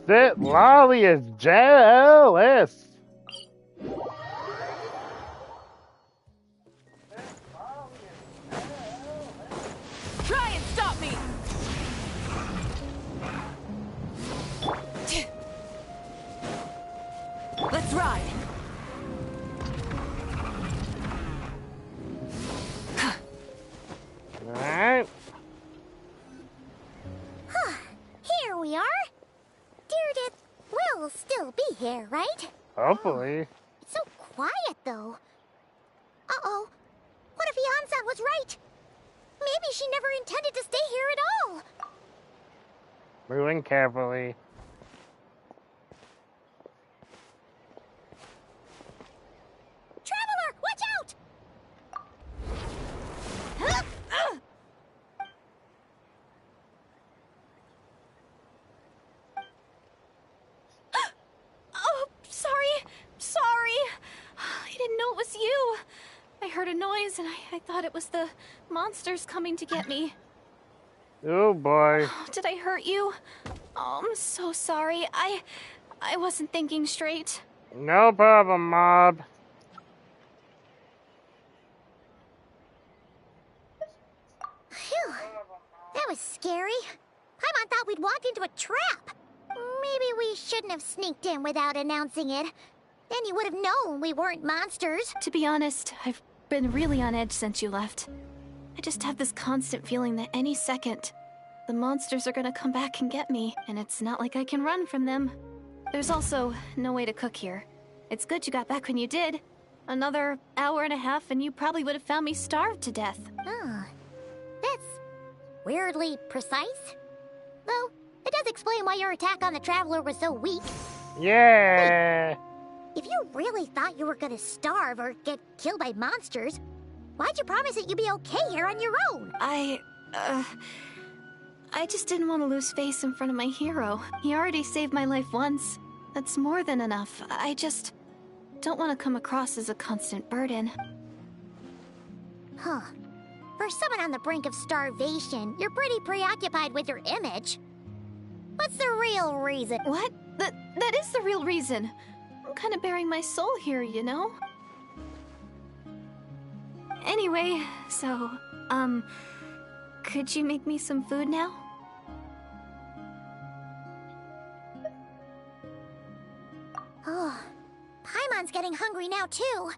Silali is jealous. Try and stop me! there, right? Hopefully. It's so quiet, though. Uh-oh. What if Yan-san was right? Maybe she never intended to stay here at all. Moving carefully. Traveler, watch out! Oh, sorry. I didn't know it was you. I heard a noise and I thought it was the monsters coming to get me. Oh boy. Did I hurt you? Oh, I'm so sorry. I wasn't thinking straight. No problem, Mob. Phew. That was scary. Paimon thought we'd walked into a trap. Maybe we shouldn't have sneaked in without announcing it. Then you would have known we weren't monsters. To be honest, I've been really on edge since you left. I just have this constant feeling that any second, the monsters are gonna come back and get me, and it's not like I can run from them. There's also no way to cook here. It's good you got back when you did. Another hour and a half and you probably would have found me starved to death. Oh, that's weirdly precise. Though, it does explain why your attack on the Traveler was so weak. Yeah. Wait, if you really thought you were gonna starve or get killed by monsters, why'd you promise that you'd be okay here on your own? I just didn't want to lose face in front of my hero. He already saved my life once. That's more than enough. I just don't want to come across as a constant burden. Huh. For someone on the brink of starvation, you're pretty preoccupied with your image. What's the real reason? What? That is the real reason. I'm kind of bearing my soul here, you know? Anyway, so, could you make me some food now? Oh, Paimon's getting hungry now, too.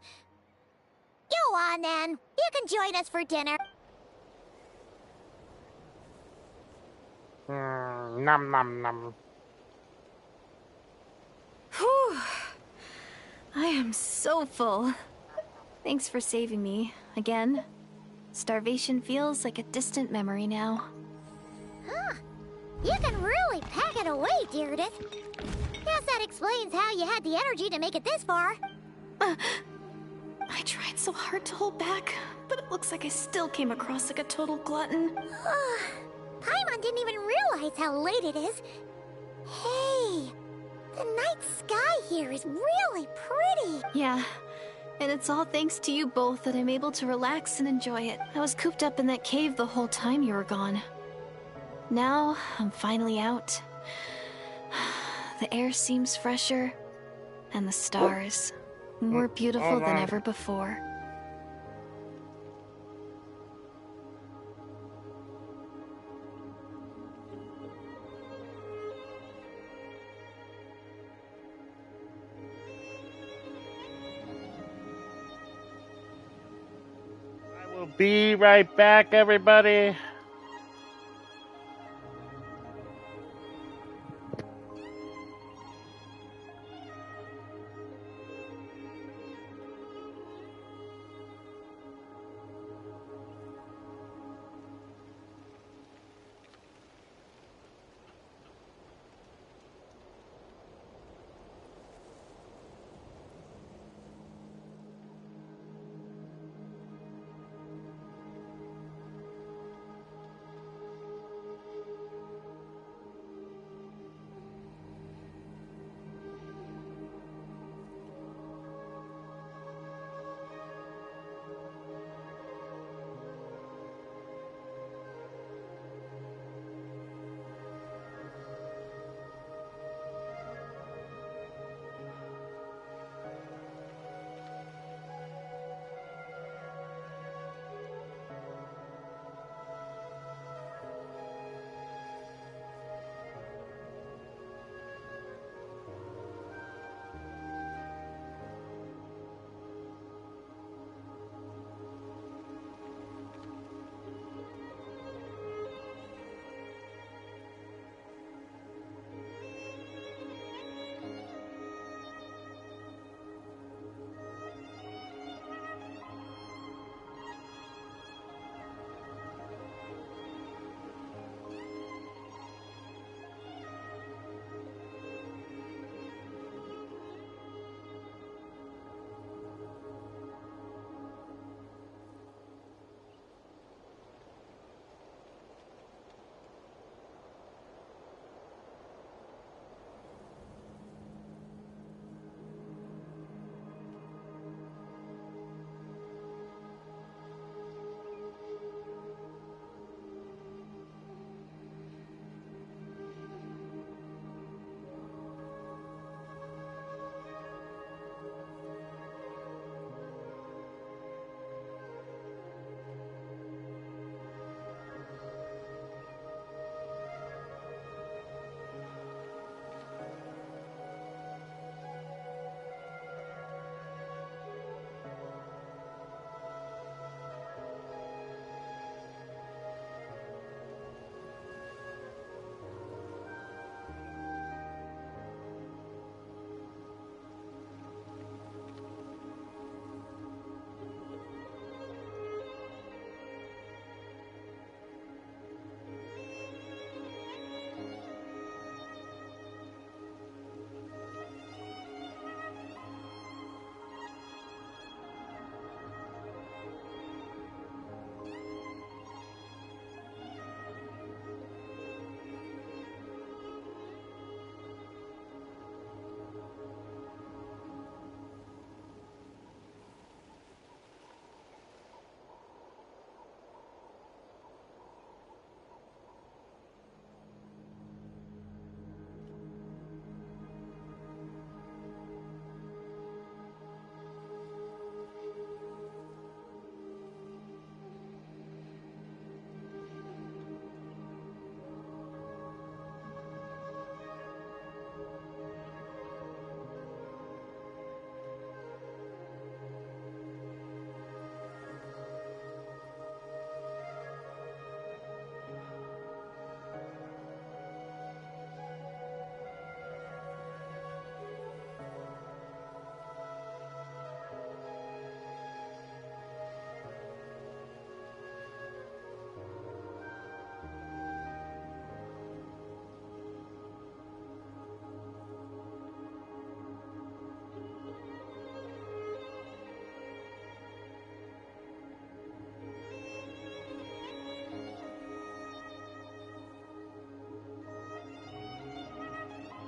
Go on, then. You can join us for dinner. Nom nom nom. Whew. I am so full. Thanks for saving me, again. Starvation feels like a distant memory now. Huh. You can really pack it away, Deirdith. Guess that explains how you had the energy to make it this far. I tried so hard to hold back, but it looks like I still came across like a total glutton. Paimon didn't even realize how late it is. Hey, the night sky here is really pretty. Yeah, and it's all thanks to you both that I'm able to relax and enjoy it. I was cooped up in that cave the whole time you were gone. Now, I'm finally out. The air seems fresher, and the stars more beautiful than ever before. I will be right back, everybody.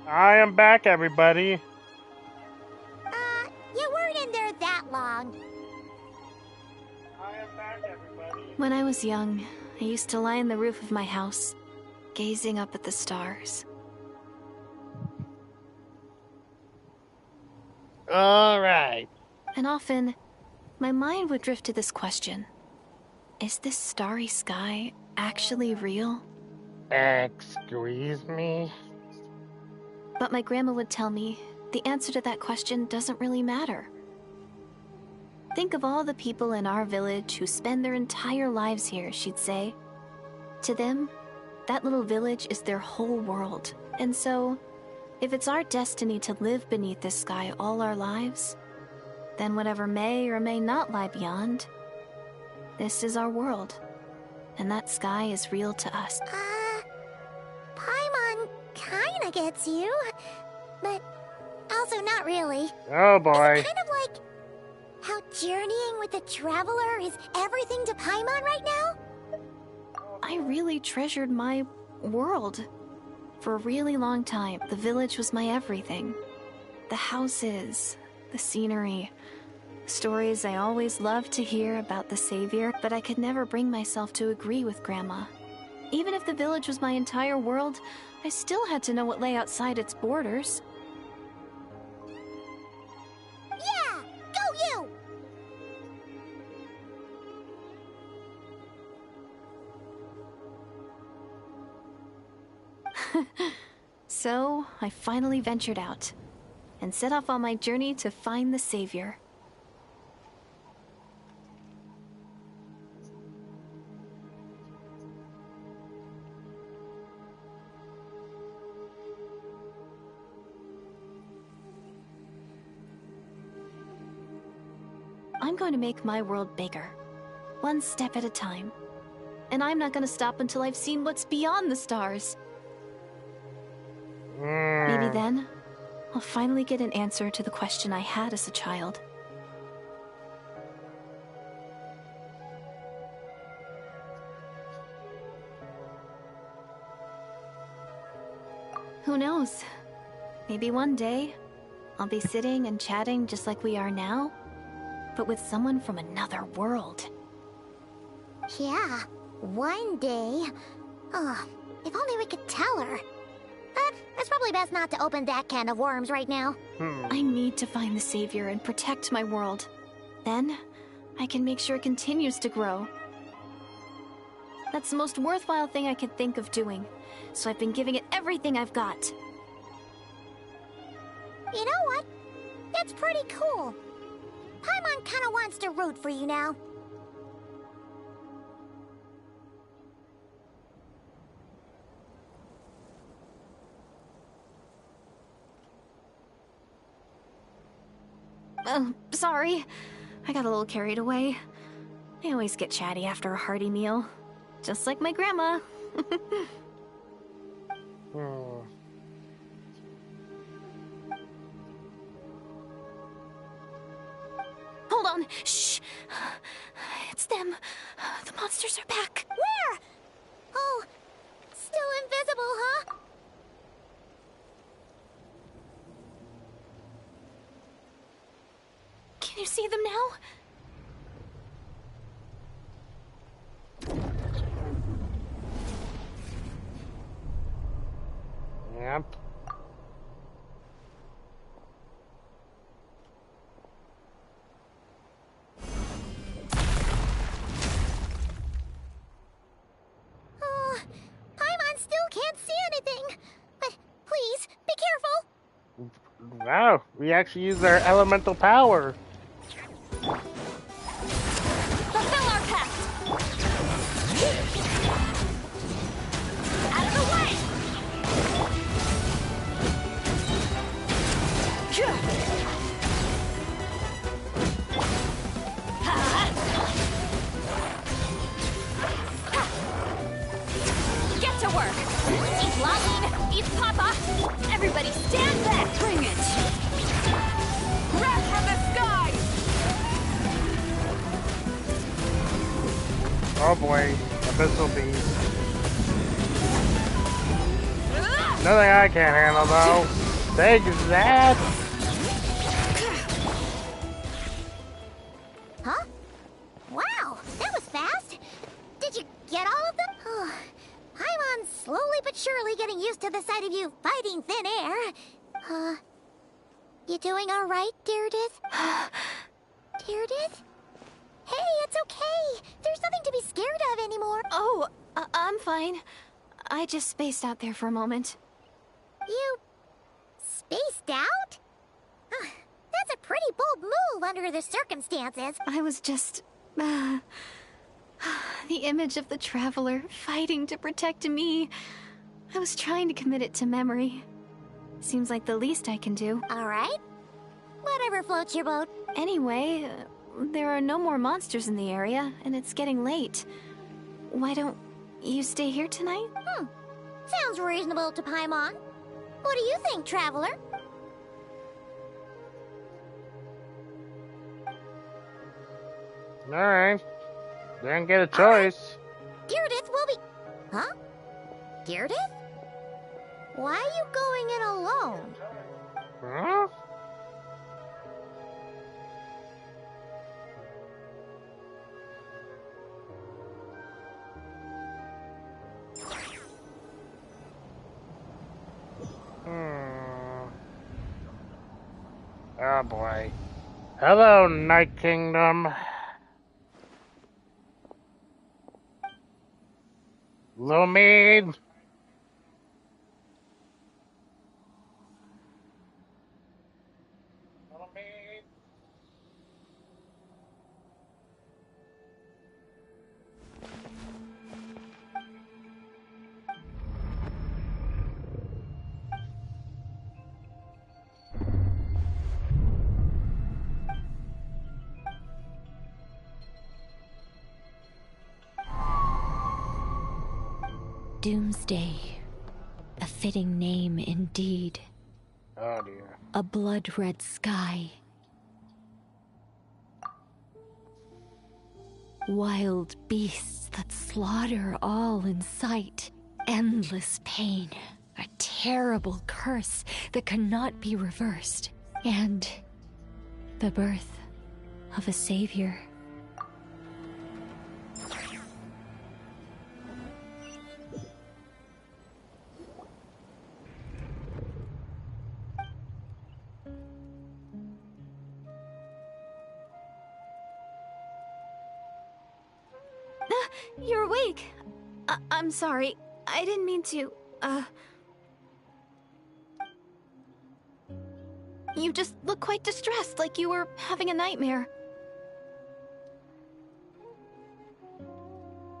I am back, everybody. You weren't in there that long. I am back, everybody. When I was young, I used to lie on the roof of my house, gazing up at the stars. All right. And often, my mind would drift to this question. Is this starry sky actually real? Excuse me? But my grandma would tell me the answer to that question doesn't really matter. Think of all the people in our village who spend their entire lives here, she'd say. To them, that little village is their whole world. And so, if it's our destiny to live beneath this sky all our lives, then whatever may or may not lie beyond, this is our world. And that sky is real to us. Paimon kinda gets you, but also not really. Oh boy. It's kind of like how journeying with the traveler is everything to Paimon right now. I really treasured my world. For a really long time, the village was my everything. The houses, the scenery, stories I always loved to hear about the Savior, but I could never bring myself to agree with Grandma. Even if the village was my entire world, I still had to know what lay outside its borders. Yeah! Go you! So, I finally ventured out, and set off on my journey to find the Savior. I'm going to make my world bigger, one step at a time. And I'm not going to stop until I've seen what's beyond the stars. Maybe then, I'll finally get an answer to the question I had as a child. Who knows? Maybe one day, I'll be sitting and chatting just like we are now, but with someone from another world. Yeah, one day. Oh, if only we could tell her. But it's probably best not to open that can of worms right now. I need to find the Savior and protect my world. Then, I can make sure it continues to grow. That's the most worthwhile thing I could think of doing, so I've been giving it everything I've got. You know what? That's pretty cool. Paimon kinda wants to root for you now. Sorry. I got a little carried away. I always get chatty after a hearty meal. Just like my grandma. Hold on. Shh. It's them. The monsters are back. Where? Oh, still invisible, huh? Can you see them now? Yep. Oh, Paimon still can't see anything. But please, be careful. Wow, we actually use our elemental power. Fulfill our pact! Out of the way! Get to work! Eat Lalin! Eat Papa! Everybody stand back! Bring it! Wrath from the sky! Oh boy, Abyssal Beast. Nothing I can't handle, though. Take that! Huh? Wow, that was fast. Did you get all of them? Paimon's slowly but surely getting used to the sight of you fighting thin air. You doing all right, Deirdith? Deirdith? Hey, it's okay. There's nothing to be scared of anymore. Oh, I'm fine. I just spaced out there for a moment. You spaced out? That's a pretty bold move under the circumstances. I was just... the image of the Traveler fighting to protect me. I was trying to commit it to memory. Seems like the least I can do. All right. Whatever floats your boat. Anyway, there are no more monsters in the area, and it's getting late. Why don't you stay here tonight? Sounds reasonable to Paimon. What do you think, Traveler? Alright. Didn't get a choice. Deirdith will be... Huh? Deirdith? Why are you going in alone? Huh? Oh boy. Hello, Night Kingdom. Lumine. Doomsday. A fitting name indeed. Oh dear. A blood-red sky. Wild beasts that slaughter all in sight. Endless pain. A terrible curse that cannot be reversed. And the birth of a savior. You're awake. I'm sorry. I didn't mean to, You just look quite distressed, like you were having a nightmare.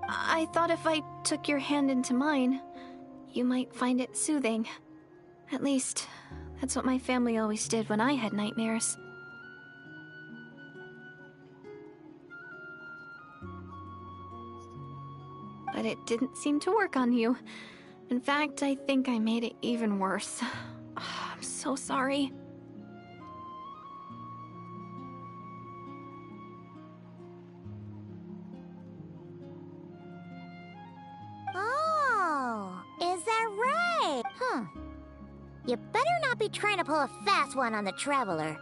I thought if I took your hand into mine, you might find it soothing. At least, that's what my family always did when I had nightmares. But it didn't seem to work on you. In fact, I think I made it even worse. I'm so sorry. Oh, is that right? You better not be trying to pull a fast one on the Traveler.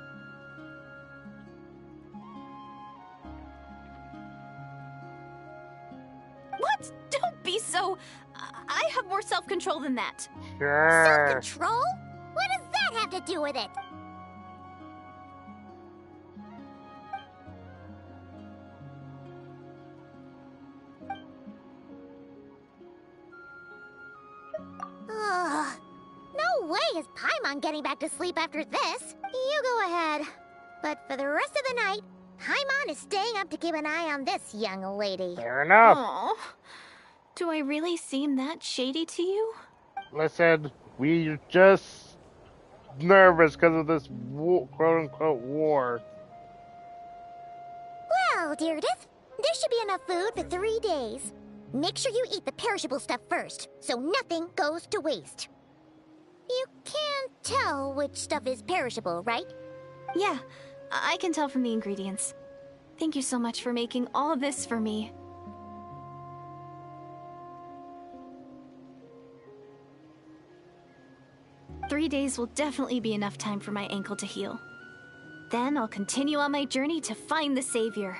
What? Don't be so... I have more self-control than that. Sure. Self-control? What does that have to do with it? Ugh. No way is Paimon getting back to sleep after this. You go ahead. But for the rest of the night, Paimon is staying up to keep an eye on this young lady. Fair enough. Aww. Do I really seem that shady to you? Listen, we just nervous because of this quote-unquote war. Well, Deirdith, there should be enough food for 3 days. Make sure you eat the perishable stuff first, so nothing goes to waste. You can't tell which stuff is perishable, right? Yeah, I can tell from the ingredients. Thank you so much for making all of this for me. 3 days will definitely be enough time for my ankle to heal. Then I'll continue on my journey to find the Savior.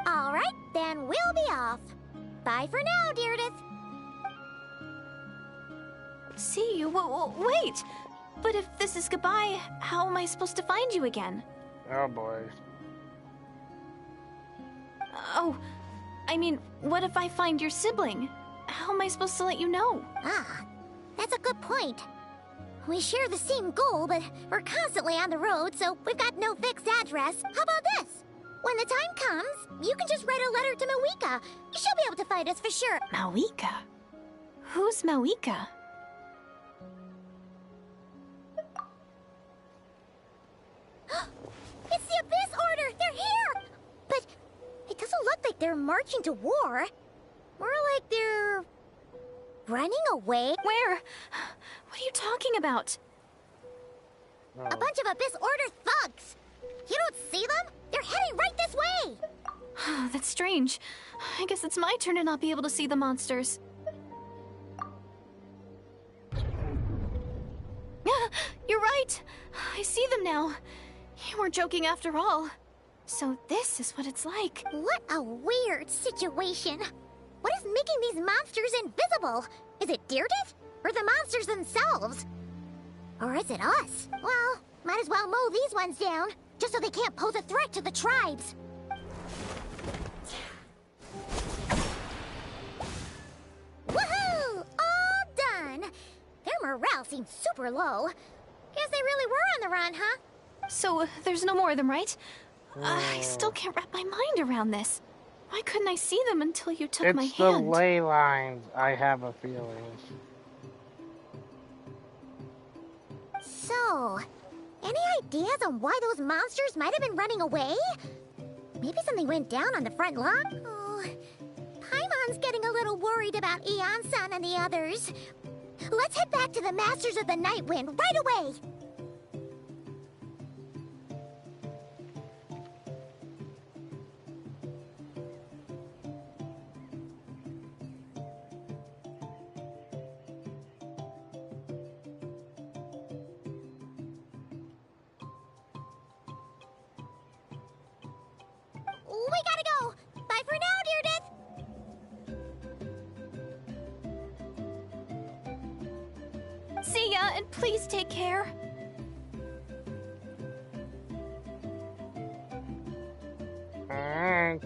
Alright, then we'll be off. Bye for now, Deirdre. See you? Wait! But if this is goodbye, how am I supposed to find you again? Oh boy. Oh, I mean, what if I find your sibling? How am I supposed to let you know? Ah, that's a good point. We share the same goal, but we're constantly on the road, so we've got no fixed address. How about this? When the time comes, you can just write a letter to Mawika. She'll be able to find us for sure. Mawika? Who's Mawika? It's the Abyss Order! They're here! But it doesn't look like they're marching to war. More like they're running away. Where? What are you talking about? A bunch of Abyss Order thugs. You don't see them? They're heading right this way. That's strange. I guess it's my turn to not be able to see the monsters. You're right. I see them now. You weren't joking after all. So this is what it's like. What a weird situation. What is making these monsters invisible? Is it Deirdre? Or the monsters themselves? Or is it us? Well, might as well mow these ones down, just so they can't pose a threat to the tribes. Woohoo! All done! Their morale seems super low. Guess they really were on the run, huh? So, there's no more of them, right? I still can't wrap my mind around this. Why couldn't I see them until you took my hand? It's the ley lines, I have a feeling. So, any ideas on why those monsters might have been running away? Maybe something went down on the front line? Oh, Paimon's getting a little worried about Eon-san and the others. Let's head back to the Masters of the Night Wind right away! We gotta go! Bye for now, Deirdre! See ya, and please take care. Alright.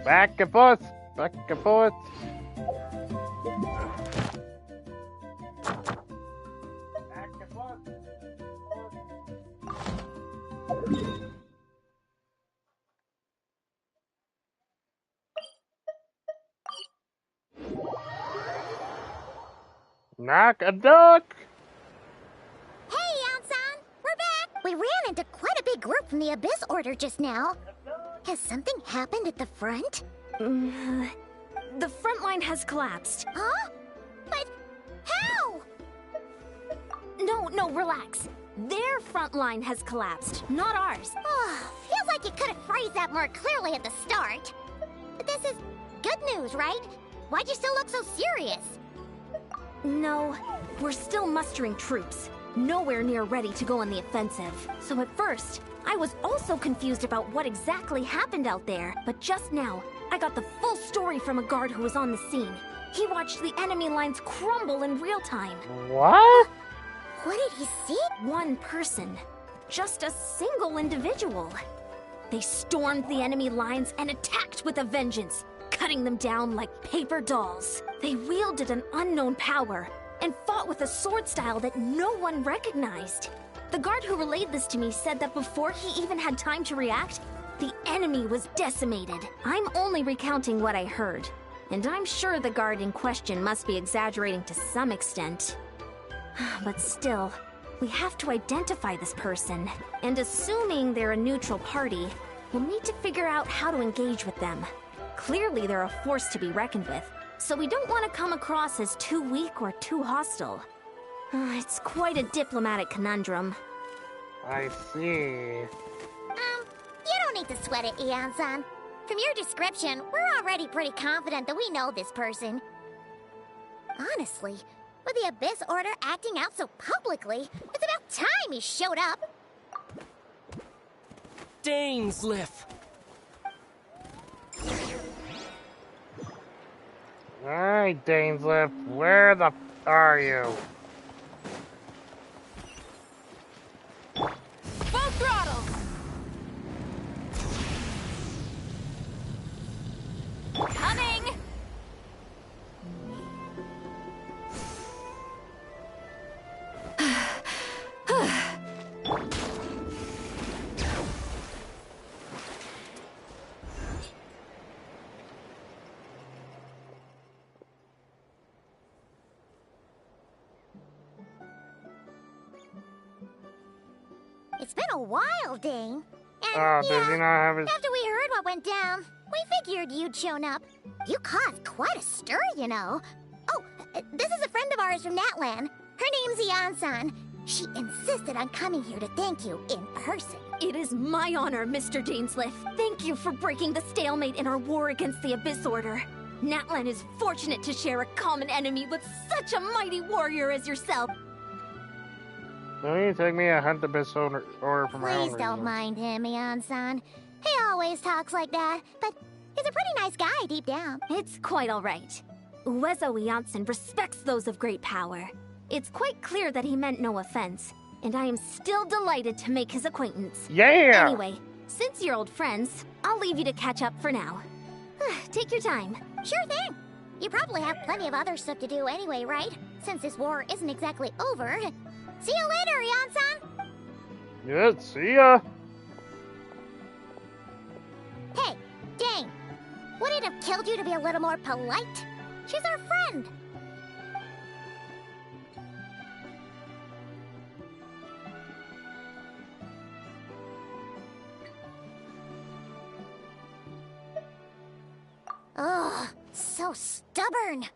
Back and forth! Back and forth! Knock a duck! Hey, Eon-san! We're back! We ran into quite a big group from the Abyss Order just now. Has something happened at the front? The front line has collapsed. Huh? But how? No, relax. Their front line has collapsed, not ours. Oh, feels like you could have phrased that more clearly at the start. But this is good news, right? Why'd you still look so serious? No, we're still mustering troops. Nowhere near ready to go on the offensive. So at first, I was also confused about what exactly happened out there. But just now, I got the full story from a guard who was on the scene. He watched the enemy lines crumble in real time. What? What did he see? One person. Just a single individual. They stormed the enemy lines and attacked with a vengeance, cutting them down like paper dolls. They wielded an unknown power and fought with a sword style that no one recognized. The guard who relayed this to me said that before he even had time to react, the enemy was decimated. I'm only recounting what I heard, and I'm sure the guard in question must be exaggerating to some extent. But still, We have to identify this person, and assuming they're a neutral party, we'll need to figure out how to engage with them. Clearly, they're a force to be reckoned with, so we don't want to come across as too weak or too hostile. It's quite a diplomatic conundrum. I see. You don't need to sweat it, Eon-san. From your description, we're already pretty confident that we know this person. Honestly, with the Abyss Order acting out so publicly, it's about time he showed up. Dainsliff! Alright, Dainsliff, where the f are you? Full throttle! Coming! It's been a while, Dane. And Does he not have his... after we heard what went down, we figured you'd shown up. You caused quite a stir, you know. Oh, this is a friend of ours from Natlan. Her name's Eon-san. She insisted on coming here to thank you in person. It is my honor, Mr. Dainsliff. Thank you for breaking the stalemate in our war against the Abyss Order. Natlan is fortunate to share a common enemy with such a mighty warrior as yourself. Don't you take me a hunt the Abyss Order for my own Please don't reasons. mind him, Eon-san. He always talks like that, but he's a pretty nice guy deep down. It's quite all right. Uezo Janssen respects those of great power. It's quite clear that he meant no offense, and I am still delighted to make his acquaintance. Yeah! Anyway, since you're old friends, I'll leave you to catch up for now. Take your time. Sure thing. You probably have plenty of other stuff to do anyway, right? Since this war isn't exactly over. See you later, Eon-san! Yeah, see ya! Hey, Dane. Would it have killed you to be a little more polite? She's our friend. Ugh, so stubborn.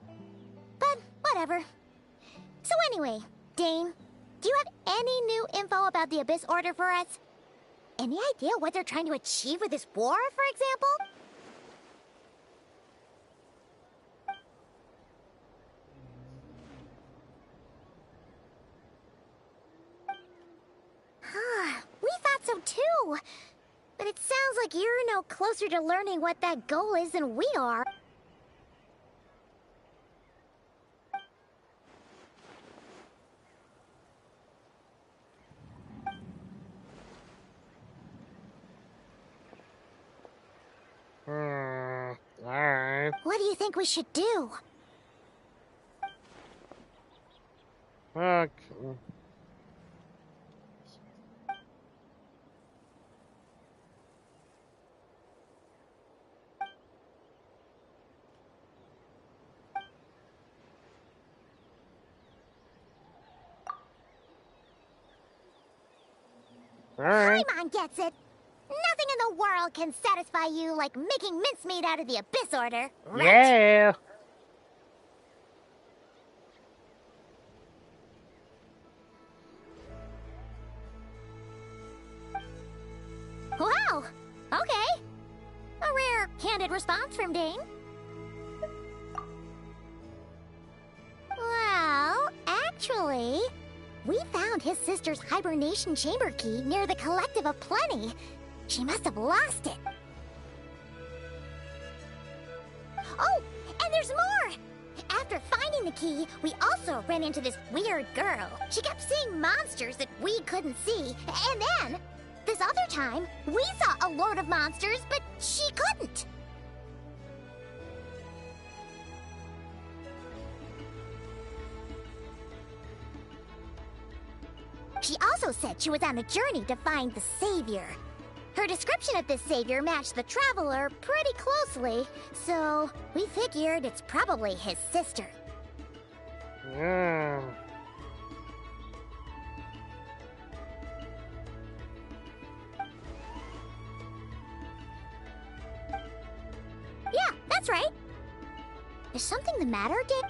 But whatever. So anyway, Dane, do you have any new info about the Abyss Order for us? Any idea what they're trying to achieve with this war, for example? We thought so too. But it sounds like you're no closer to learning what that goal is than we are. Alright. What do you think we should do? Okay. Alright. Paimon gets it. Nothing in the world can satisfy you like making mincemeat out of the Abyss Order, right? Yeah! Wow! Okay. A rare, candid response from Dane. Well, actually, we found his sister's hibernation chamber key near the Collective of Plenty. She must have lost it. Oh, and there's more! After finding the key, we also ran into this weird girl. She kept seeing monsters that we couldn't see, and then, this other time, we saw a lord of monsters, but she couldn't. She also said she was on a journey to find the Savior. Her description of this Savior matched the Traveler pretty closely, so we figured it's probably his sister. Yeah. That's right. Is something the matter, Dick?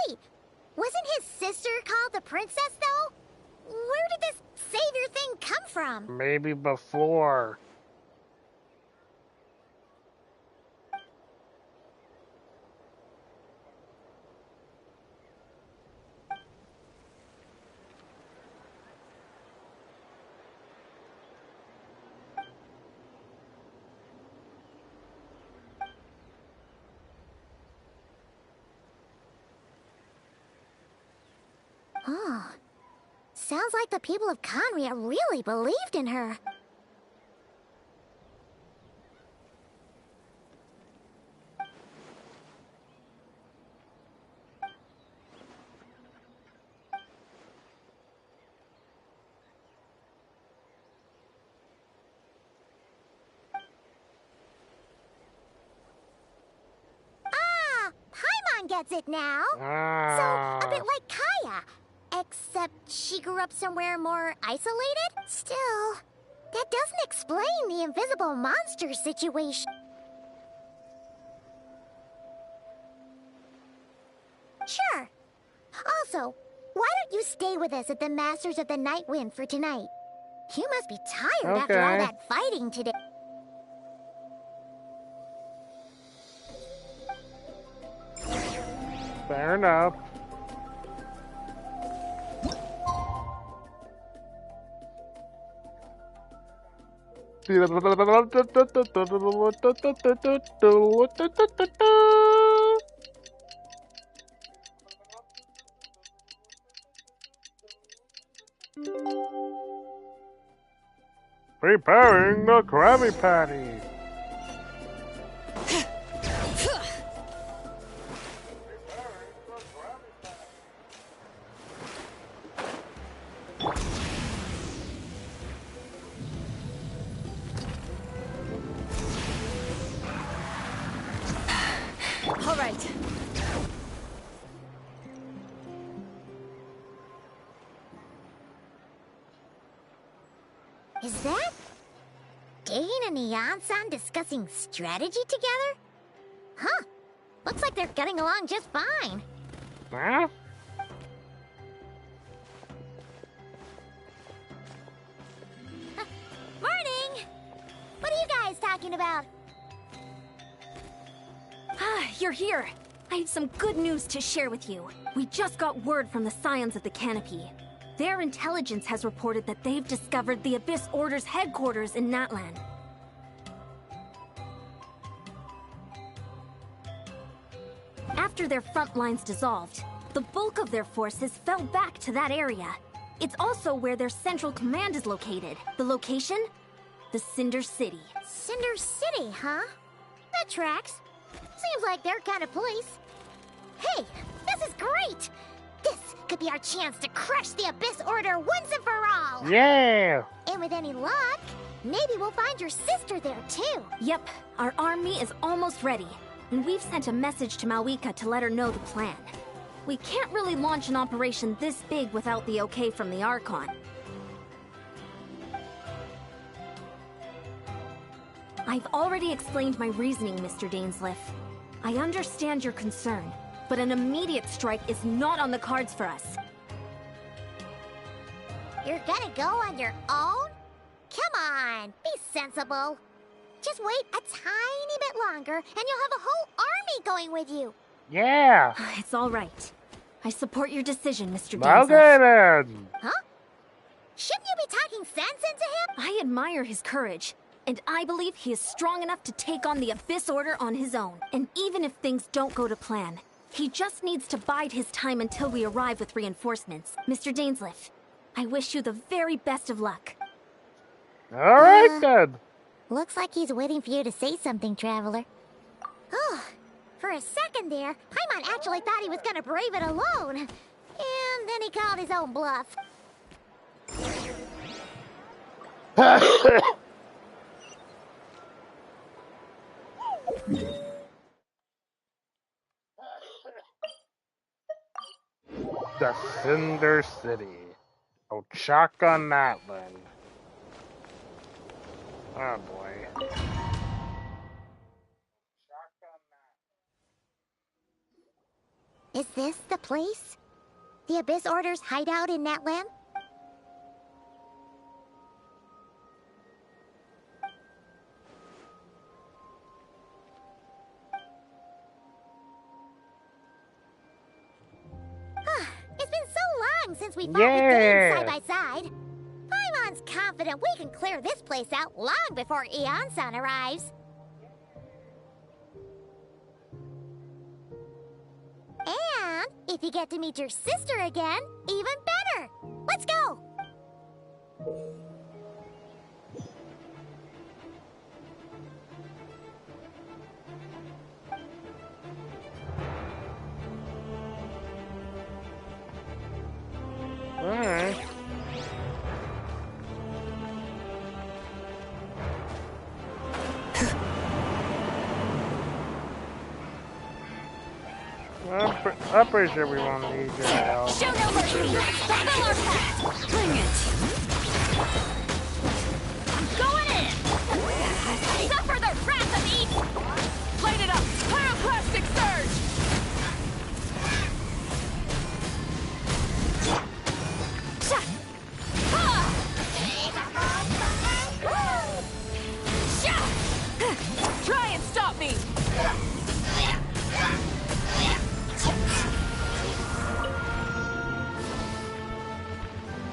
Wait, wasn't his sister called the princess, though? Where did this savior thing come from? Maybe before. Oh, sounds like the people of Conria really believed in her. Ah, Paimon gets it now. So, a bit like Kaya. Except she grew up somewhere more isolated? Still, that doesn't explain the invisible monster situation. Sure. Also, why don't you stay with us at the Masters of the Night Wind for tonight? You must be tired after all that fighting today. Fair enough. Preparing the Krabby Patty. All right. Is that Dane and Neon-san discussing strategy together? Huh. Looks like they're getting along just fine. Huh? Morning! What are you guys talking about? Ah, you're here. I have some good news to share with you. We just got word from the Scions of the Canopy. Their intelligence has reported that they've discovered the Abyss Order's headquarters in Natlan. After their front lines dissolved, the bulk of their forces fell back to that area. It's also where their central command is located. The location? The Cinder City. Cinder City, huh? That tracks. Seems like their kind of place. Hey, this is great! This could be our chance to crush the Abyss Order once and for all! Yeah! And with any luck, maybe we'll find your sister there too. Yep, our army is almost ready. And we've sent a message to Mawika to let her know the plan. We can't really launch an operation this big without the okay from the Archon. I've already explained my reasoning, Mr. Dainsleif. I understand your concern, but an immediate strike is not on the cards for us. You're gonna go on your own? Come on, be sensible. Just wait a tiny bit longer, and you'll have a whole army going with you. Yeah! It's all right. I support your decision, Mr. Okay Dainsleif. then! Huh? Shouldn't you be talking sense into him? I admire his courage, and I believe he is strong enough to take on the Abyss Order on his own. And even if things don't go to plan, he just needs to bide his time until we arrive with reinforcements. Mr. Dainsleif, I wish you the very best of luck. Alright then! Looks like he's waiting for you to say something, Traveler. Oh, for a second there, Paimon actually thought he was gonna brave it alone. And then he called his own bluff. The Cinder City. Ochaka Natland. Oh boy. Is this the place? The Abyss Order's hideout in Natlan? It's been so long since we fought with Dane side by side. Paimon's confident we can clear this place out long before Eon-san arrives. And if you get to meet your sister again, even better. Let's go! Alright. I'm pretty sure we won't need your help. Show no mercy! Fulfill our pact! Bring it! I'm going in! Suffer the wrath of Eden! Light it up! Pyroclastic surge! Try and stop me!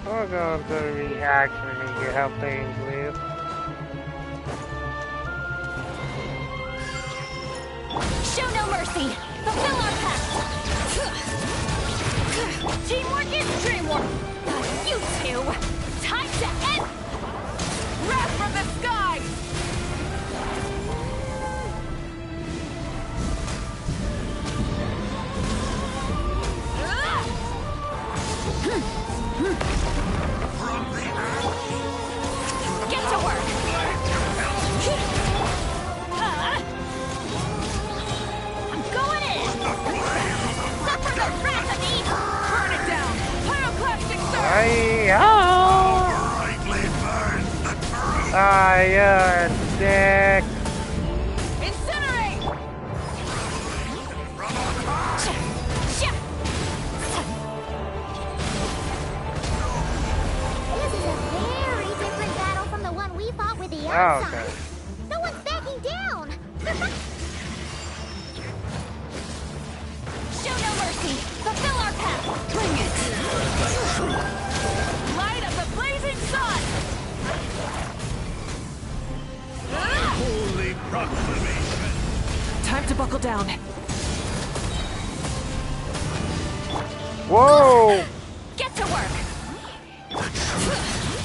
We're going to reaction and get help things with. Show no mercy! Fulfill our pact! Teamwork is dreamwork! You two! Time to end! Wrath from the sky! Get to work! I'm going in! Suffer the wrath of Eden! Burn it down! Pyroclastic surge! Brightly burn the truth. Fire stick! Incinerate! This is a very different battle from the one we fought with the Oh, outside. okay. No one's backing down! Show no mercy! Fulfill our pact! Bring it! Light of the blazing sun! Holy proclamation. Time to buckle down. Whoa! Get to work!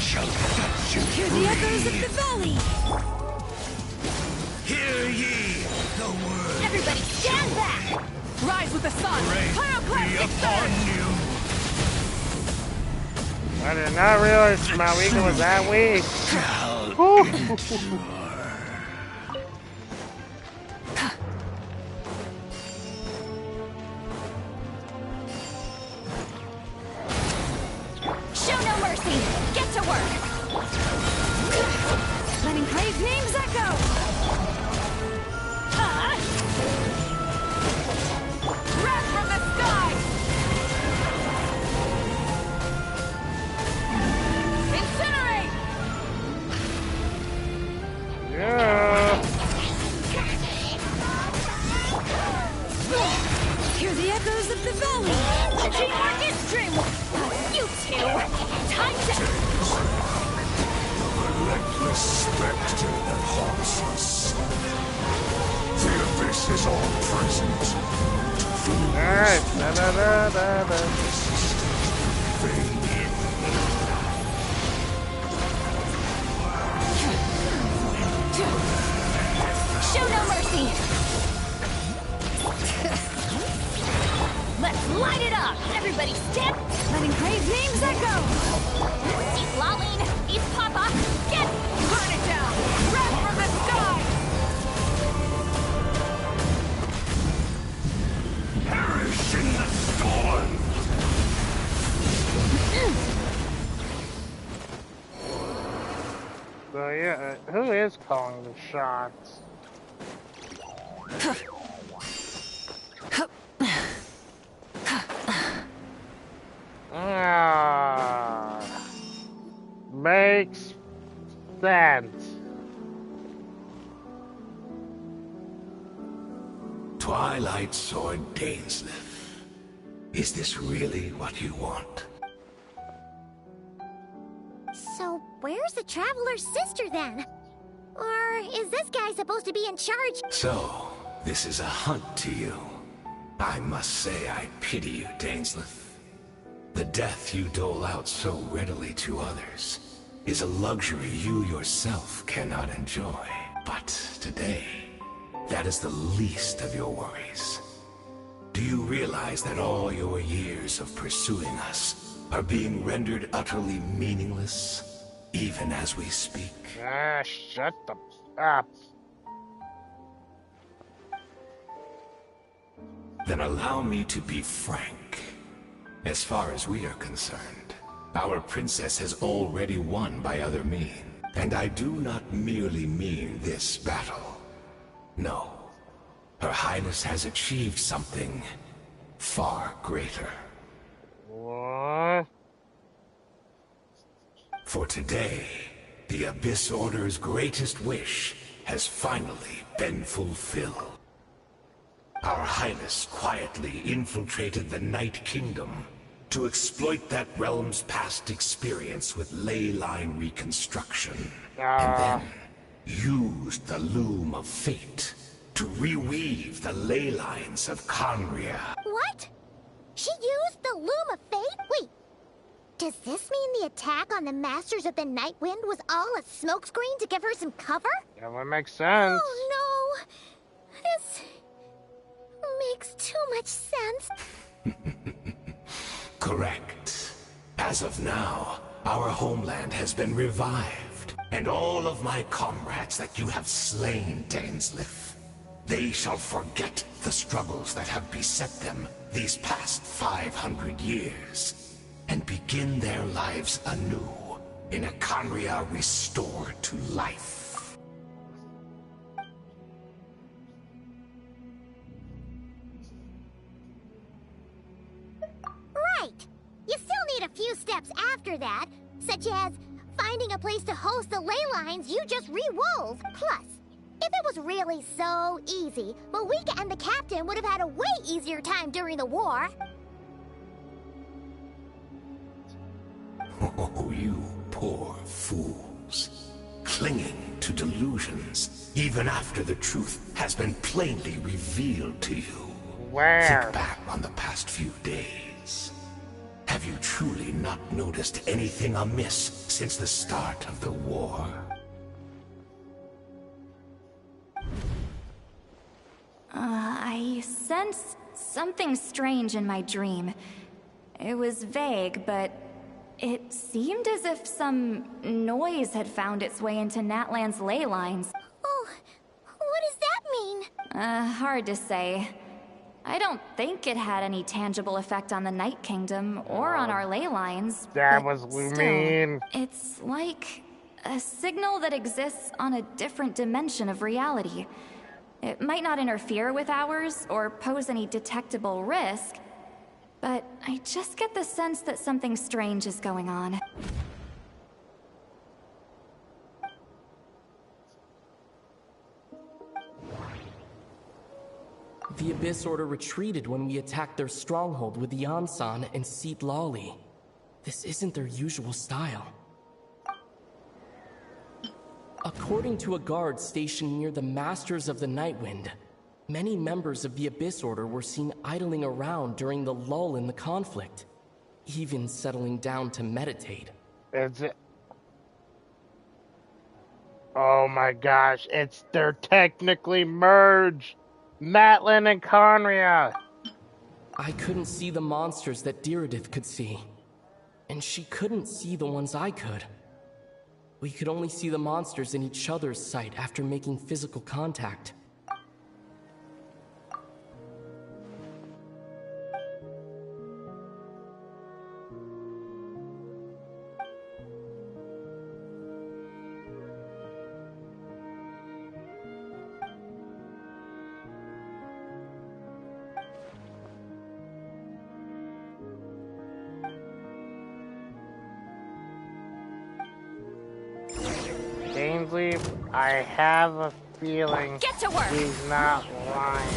Shall touch you. Hear the echoes of the valley! Hear ye the word. Everybody stand back! Rise with the sun! Be Pyroclastic upon surge! you. I did not realize my weekend was that weak. Show no mercy! Get to work! Letting praise names echo! Wrath from the sky! Incinerate! Yeah. Hear the echoes of the valley! Teamwork is dreamwork! You two! Time to... Relentless spectre that haunts us. The abyss is all present. Alright. Da-da-da-da-da. Show no mercy! Let's light it up! Everybody stand... Letting praise names echo! East Laline! East Papa! Get... Burn it down! Wrath from the sky! Perish in the storm. So yeah, who is calling the shots? Ah, makes sense. Twilight Sword Dainsleif. Is this really what you want? So, where's the Traveler's sister then? Or is this guy supposed to be in charge? So, this is a hunt to you. I must say I pity you, Dainsleif. The death you dole out so readily to others is a luxury you yourself cannot enjoy. But today, that is the least of your worries. Do you realize that all your years of pursuing us are being rendered utterly meaningless, even as we speak? Ah, shut the up. Then allow me to be frank. As far as we are concerned, our princess has already won by other means. And I do not merely mean this battle. No. Her Highness has achieved something far greater. What? For today, the Abyss Order's greatest wish has finally been fulfilled. Our Highness quietly infiltrated the Night Kingdom to exploit that realm's past experience with ley line reconstruction. And then used the Loom of Fate to reweave the ley lines of Conria. What? She used the Loom of Fate? Wait, does this mean the attack on the Masters of the Night Wind was all a smokescreen to give her some cover? That would make sense. Oh no! This makes too much sense. Correct. As of now, our homeland has been revived, and all of my comrades that you have slain, Dainsleif, they shall forget the struggles that have beset them these past 500 years, and begin their lives anew in a Conria restored to life. Right! You still need a few steps after that, such as finding a place to host the ley lines you just re-wove. Plus, if it was really so easy, Malika and the captain would have had a way easier time during the war. Oh, you poor fools. Clinging to delusions, even after the truth has been plainly revealed to you. Where? Think back on the past few days. Have you truly not noticed anything amiss since the start of the war? I sensed something strange in my dream. It was vague, but it seemed as if some noise had found its way into Natlan's ley lines. Oh, what does that mean? Hard to say. I don't think it had any tangible effect on the Night Kingdom or on our ley lines. That but was still, mean. it's like a signal that exists on a different dimension of reality. It might not interfere with ours or pose any detectable risk, but I just get the sense that something strange is going on. The Abyss Order retreated when we attacked their stronghold with the Yansan and Seat Lawley. This isn't their usual style. According to a guard stationed near the Masters of the Nightwind, many members of the Abyss Order were seen idling around during the lull in the conflict, even settling down to meditate. Is it? Oh my gosh, they're technically merged! Natlan and Conria! I couldn't see the monsters that Diridith could see, and she couldn't see the ones I could. We could only see the monsters in each other's sight after making physical contact. Dainsley, I have a feeling Get to work! he's not lying.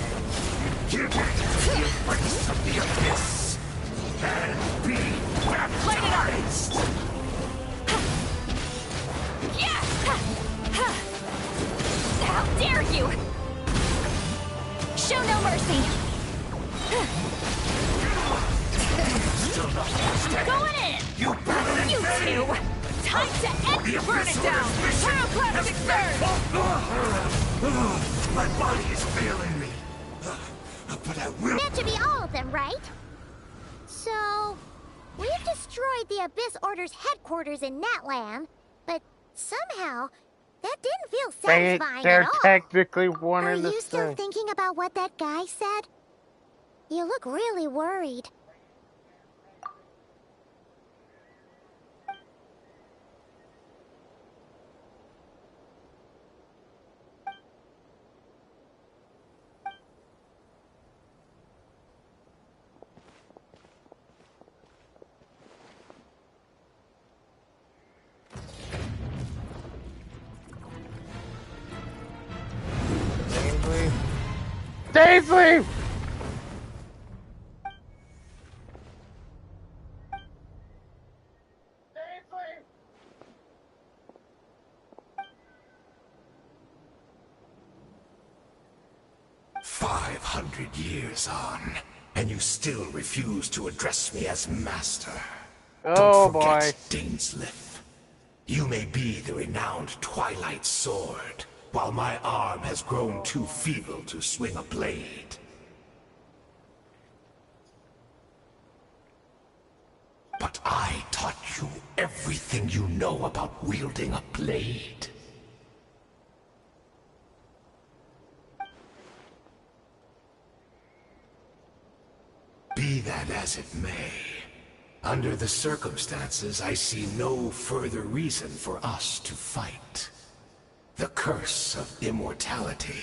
Give it the embrace of the abyss and be baptized. Yeah! How dare you! Show no mercy! Still not Going in! You battle You two! Time to end burn it down! Pyroclastic surge! My body is failing me. But I will. That should be all of them, right? So, we've destroyed the Abyss Order's headquarters in Netland, but somehow, that didn't feel satisfying They're at all. technically one Are and the you still same. thinking about what that guy said? You look really worried. Daisy! 500 years on, and you still refuse to address me as master. Oh Don't forget, boy. Dainslith. You may be the renowned Twilight Sword, while my arm has grown too feeble to swing a blade. But I taught you everything you know about wielding a blade. Be that as it may, under the circumstances, I see no further reason for us to fight. The curse of immortality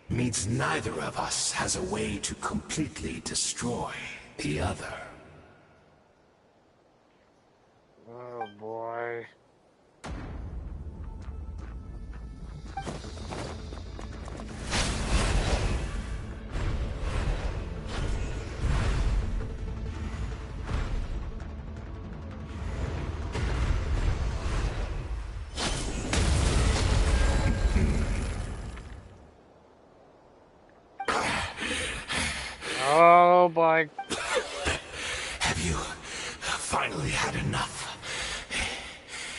means neither of us has a way to completely destroy the other. Oh boy. Oh boy. Have you finally had enough?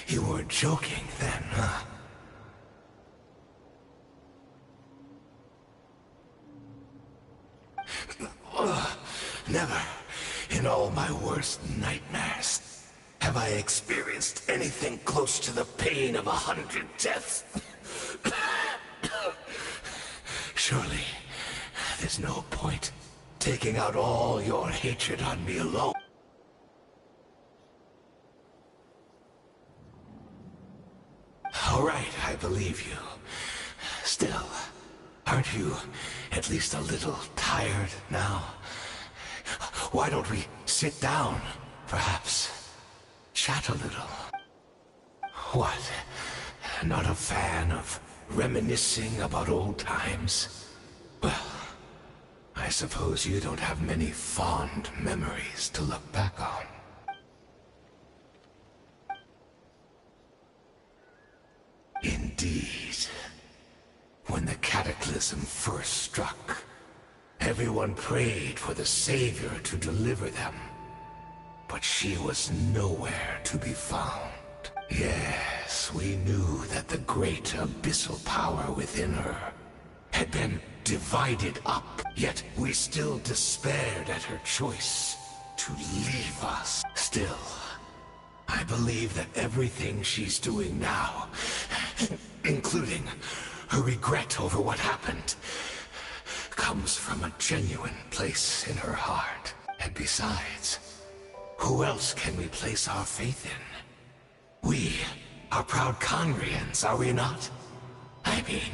You weren't joking then, huh? Never, in all my worst nightmares, have I experienced anything close to the pain of 100 deaths. Surely, there's no point taking out all your hatred on me alone. All right, I believe you. Still, aren't you at least a little tired now? Why don't we sit down, perhaps? Chat a little. What? Not a fan of reminiscing about old times? Well, I suppose you don't have many fond memories to look back on. Indeed. When the cataclysm first struck, everyone prayed for the Savior to deliver them. But she was nowhere to be found. Yes, we knew that the great abyssal power within her had been divided up, yet we still despaired at her choice to leave us. Still, I believe that everything she's doing now, including her regret over what happened, comes from a genuine place in her heart. And besides, who else can we place our faith in? We are proud Conrians, are we not? I mean,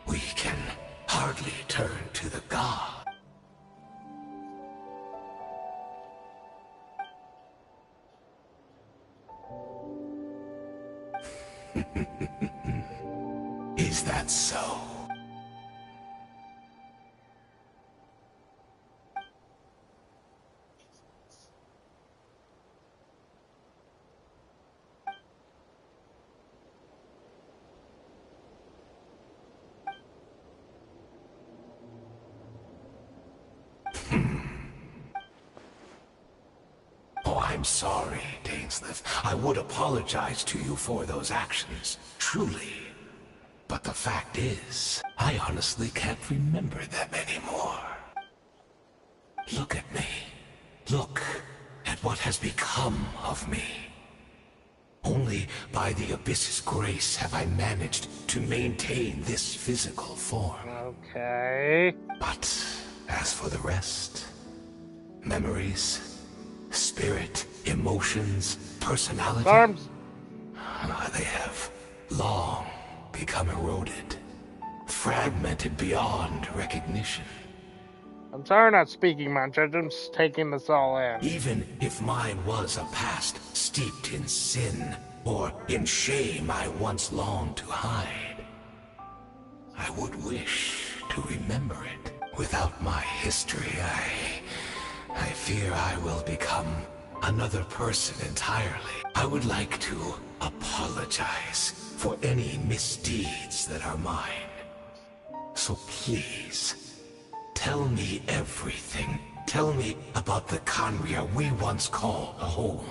we can hardly turn to the god. Is that so? Oh, I'm sorry, Dainsleif. I would apologize to you for those actions, truly. But the fact is, I honestly can't remember them anymore. Look at me. Look at what has become of me. Only by the Abyss's grace have I managed to maintain this physical form. Okay. But as for the rest, memories, spirit, emotions, personality, they have long become eroded, fragmented beyond recognition. I'm sorry I'm not speaking much, I'm just taking this all in. Even if mine was a past steeped in sin, or in shame I once longed to hide, I would wish to remember it. Without my history, I fear I will become another person entirely. I would like to apologize for any misdeeds that are mine. So please, tell me everything. Tell me about the Khaenri'ah we once called home.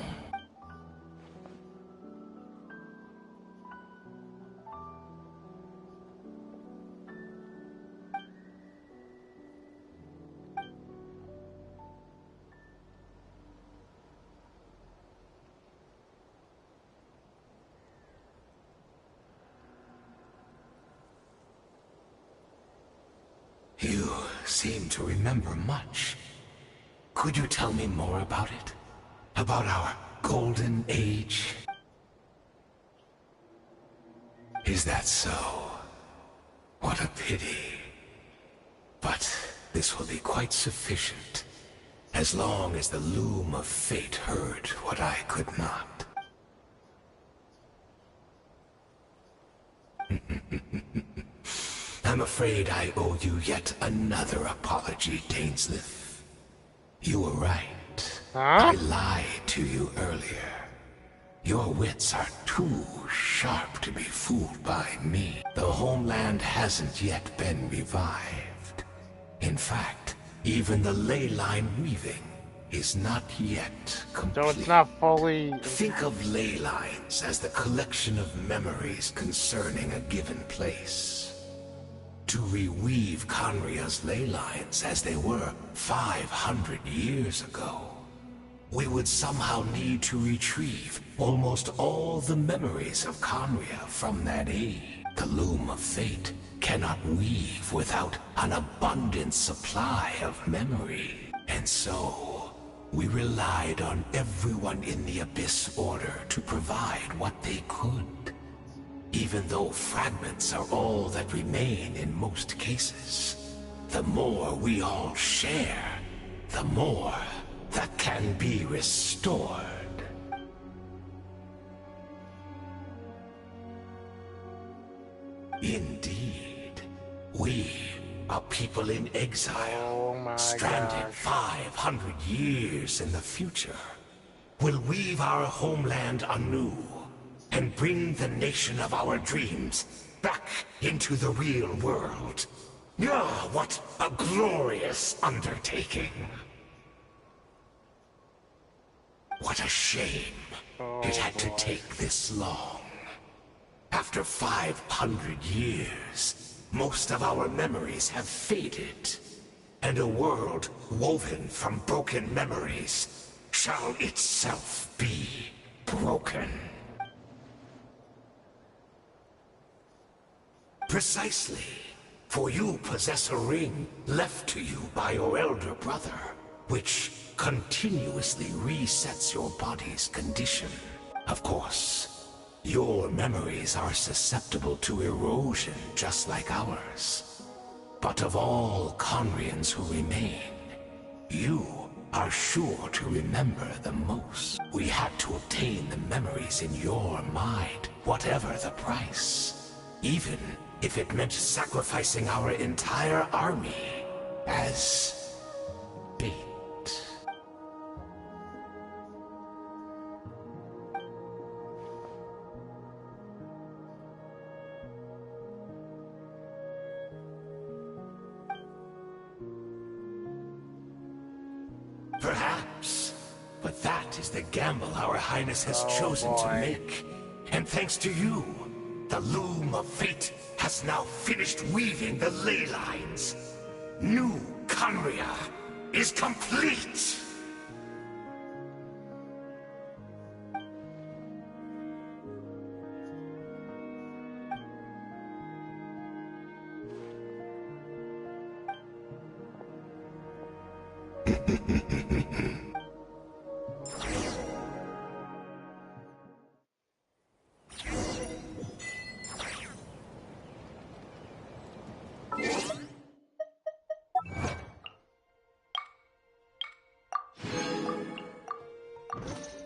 You seem to remember much. Could you tell me more about it? About our golden age? Is that so? What a pity. But this will be quite sufficient, as long as the loom of fate heard what I could not. I'm afraid I owe you yet another apology, Dainsleif. You were right. I lied to you earlier. Your wits are too sharp to be fooled by me. The homeland hasn't yet been revived. In fact, even the ley line weaving is not yet complete. So it's not fully... Think of ley lines as the collection of memories concerning a given place. To reweave Khaenri'ah's ley lines as they were 500 years ago, we would somehow need to retrieve almost all the memories of Khaenri'ah from that age. The loom of fate cannot weave without an abundant supply of memory. And so, we relied on everyone in the Abyss Order to provide what they could. Even though fragments are all that remain in most cases, the more we all share, the more that can be restored. Indeed, we, a people in exile, stranded 500 years in the future, will weave our homeland anew and bring the nation of our dreams back into the real world. Ah, what a glorious undertaking! What a shame it had to take this long. After 500 years, most of our memories have faded, and a world woven from broken memories shall itself be broken. Precisely, for you possess a ring left to you by your elder brother, which continuously resets your body's condition. Of course, your memories are susceptible to erosion just like ours. But of all Khaenri'ahs who remain, you are sure to remember the most. We had to obtain the memories in your mind, whatever the price. even if it meant sacrificing our entire army as bait. Perhaps, but that is the gamble our Highness has chosen to make. And thanks to you, the loom of fate has now finished weaving the ley lines. New Conria is complete!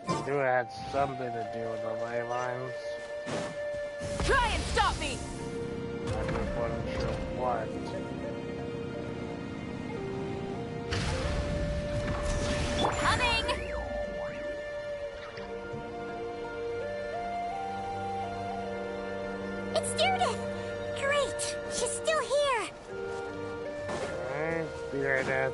I knew it had something to do with the ley lines. Try and stop me! I just wasn't sure what. Coming! It's Judith! Great! She's still here! Alright, be right at.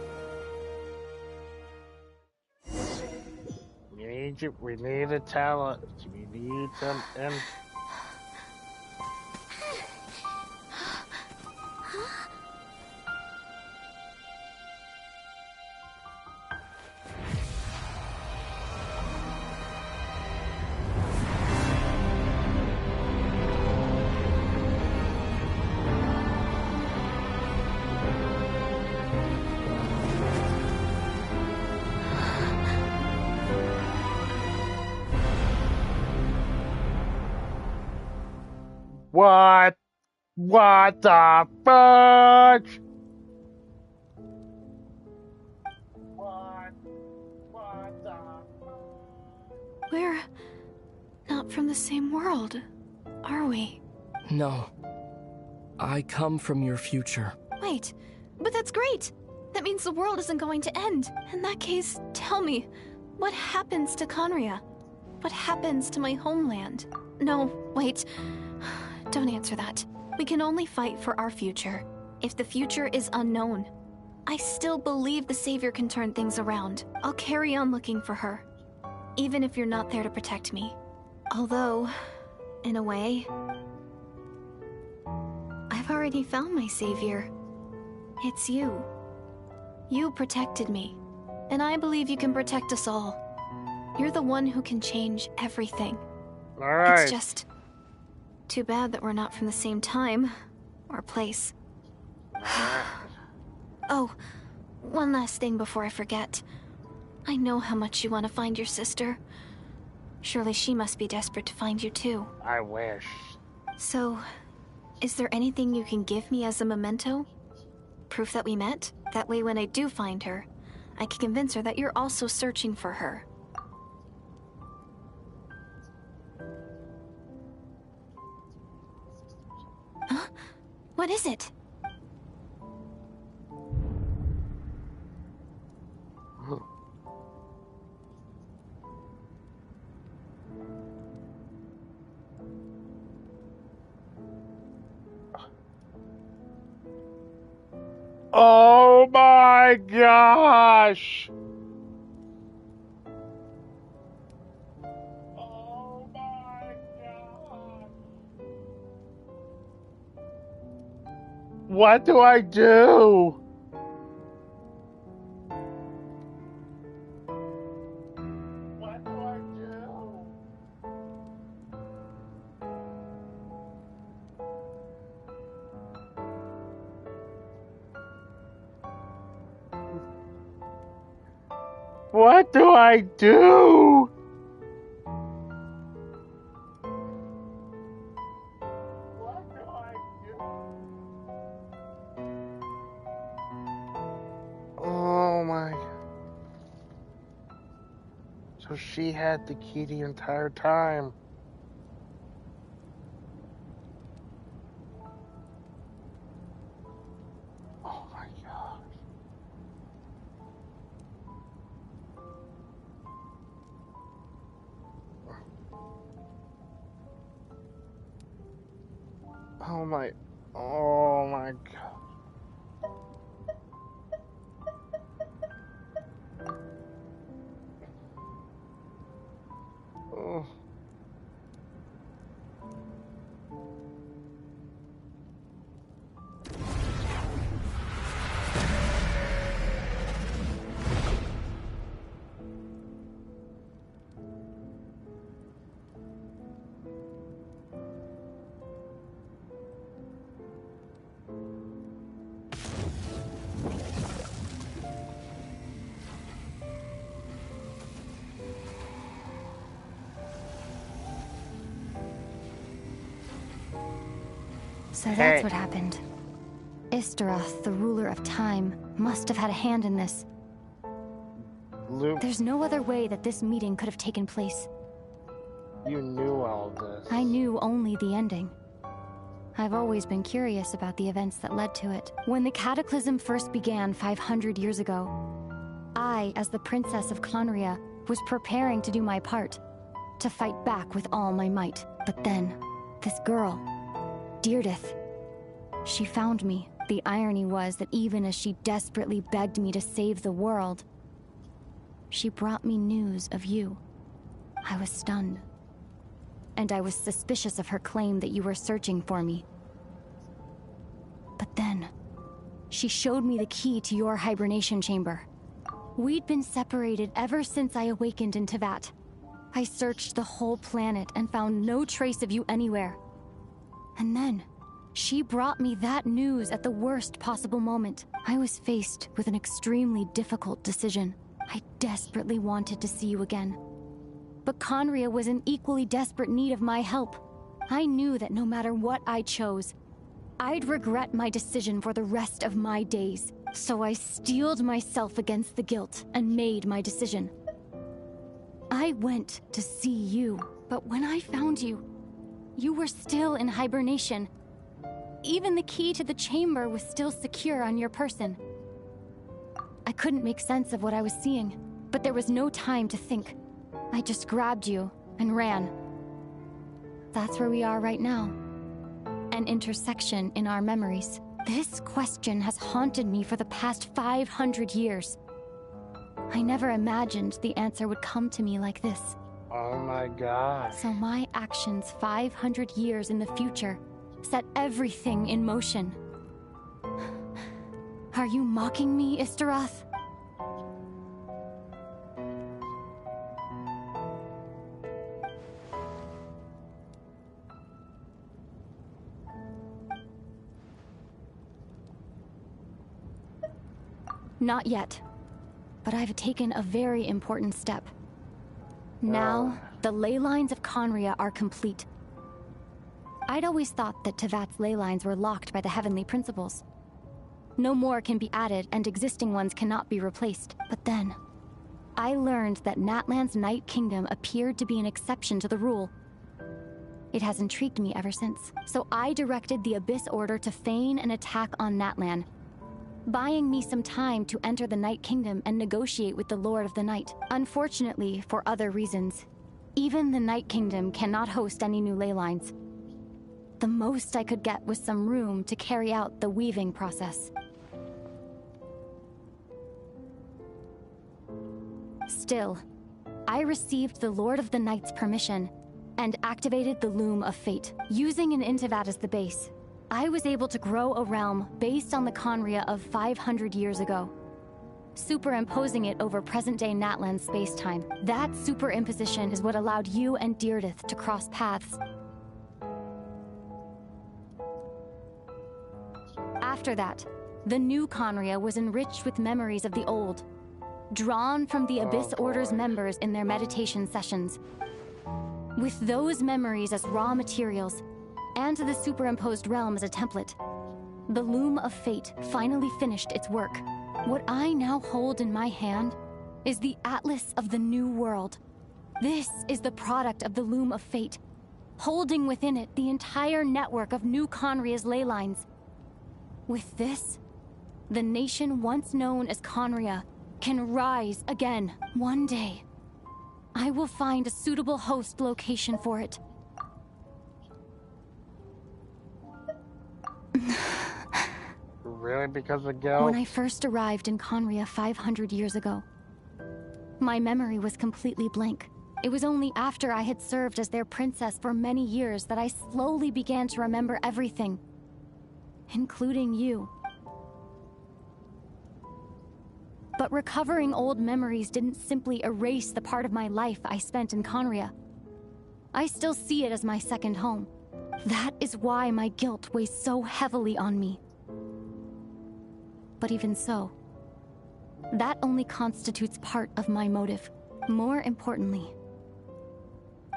We need a talent. We need something. What? What the fuck? What the fuck? We're not from the same world, are we? No. I come from your future. Wait, but that's great! That means the world isn't going to end. In that case, tell me, what happens to Conria? What happens to my homeland? No, wait. Don't answer that. We can only fight for our future. If the future is unknown, I still believe the Savior can turn things around. I'll carry on looking for her, even if you're not there to protect me. Although, in a way, I've already found my Savior. It's you. You protected me, and I believe you can protect us all. You're the one who can change everything. All right. It's just too bad that we're not from the same time or place. Oh, one last thing before I forget. I know how much you want to find your sister. Surely she must be desperate to find you too. I wish. So, is there anything you can give me as a memento? Proof that we met? That way when I do find her, I can convince her that you're also searching for her. Huh? What is it? Oh my gosh! Oh my gosh! What do I do? What do I do? What do I do? What do I do? Oh my. So she had the key the entire time. Oh my... Oh my god. Oh. So that's what happened. Istaroth, the ruler of time, must have had a hand in this. Luke, There's no other way that this meeting could have taken place. you knew all this. I knew only the ending. I've always been curious about the events that led to it. When the Cataclysm first began 500 years ago, I, as the Princess of Conria, was preparing to do my part, to fight back with all my might. But then, this girl, Deirdith, she found me. The irony was that even as she desperately begged me to save the world, she brought me news of you. I was stunned. And I was suspicious of her claim that you were searching for me. But then, she showed me the key to your hibernation chamber. We'd been separated ever since I awakened in Tevat. I searched the whole planet and found no trace of you anywhere. And then, she brought me that news at the worst possible moment. I was faced with an extremely difficult decision. I desperately wanted to see you again. But Conria was in equally desperate need of my help. I knew that no matter what I chose, I'd regret my decision for the rest of my days. So I steeled myself against the guilt and made my decision. I went to see you, but when I found you, you were still in hibernation. Even the key to the chamber was still secure on your person. I couldn't make sense of what I was seeing, but there was no time to think. I just grabbed you and ran. That's where we are right now. An intersection in our memories. This question has haunted me for the past 500 years. I never imagined the answer would come to me like this. Oh my god. So my actions 500 years in the future set everything in motion. Are you mocking me, Istaroth? Not yet, but I've taken a very important step. Now, the ley lines of Conria are complete. I'd always thought that Tevat's ley lines were locked by the heavenly principles. No more can be added, and existing ones cannot be replaced. But then, I learned that Natlan's Night Kingdom appeared to be an exception to the rule. It has intrigued me ever since, so I directed the Abyss Order to feign an attack on Natlan, buying me some time to enter the Night Kingdom and negotiate with the Lord of the Night. Unfortunately, for other reasons, even the Night Kingdom cannot host any new ley lines. The most I could get was some room to carry out the weaving process. Still, I received the Lord of the Night's permission and activated the Loom of Fate. Using an Intivat as the base, I was able to grow a realm based on the Conria of 500 years ago, superimposing it over present-day Natlan space-time. That superimposition is what allowed you and Deirdith to cross paths. After that, the new Conria was enriched with memories of the old, drawn from the Abyss Order's members in their meditation sessions. With those memories as raw materials, and the superimposed realm as a template, the Loom of Fate finally finished its work. What I now hold in my hand is the Atlas of the New World. This is the product of the Loom of Fate, holding within it the entire network of New Conria's ley lines. With this, the nation once known as Conria can rise again. One day, I will find a suitable host location for it. Really? Because of guilt? When I first arrived in Conria 500 years ago, my memory was completely blank. It was only after I had served as their princess for many years that I slowly began to remember everything, including you. But recovering old memories didn't simply erase the part of my life I spent in Conria. I still see it as my second home. That is why my guilt weighs so heavily on me. But even so, that only constitutes part of my motive. More importantly,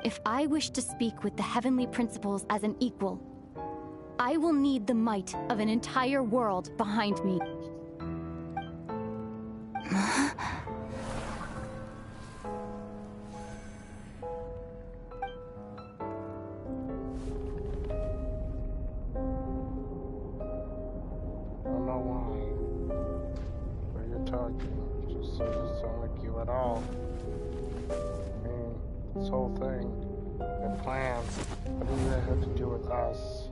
if I wish to speak with the heavenly principles as an equal, I will need the might of an entire world behind me. This whole thing, the plan, what does that have to do with us?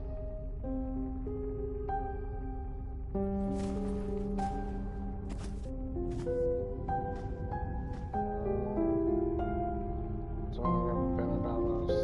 It's only ever been about us.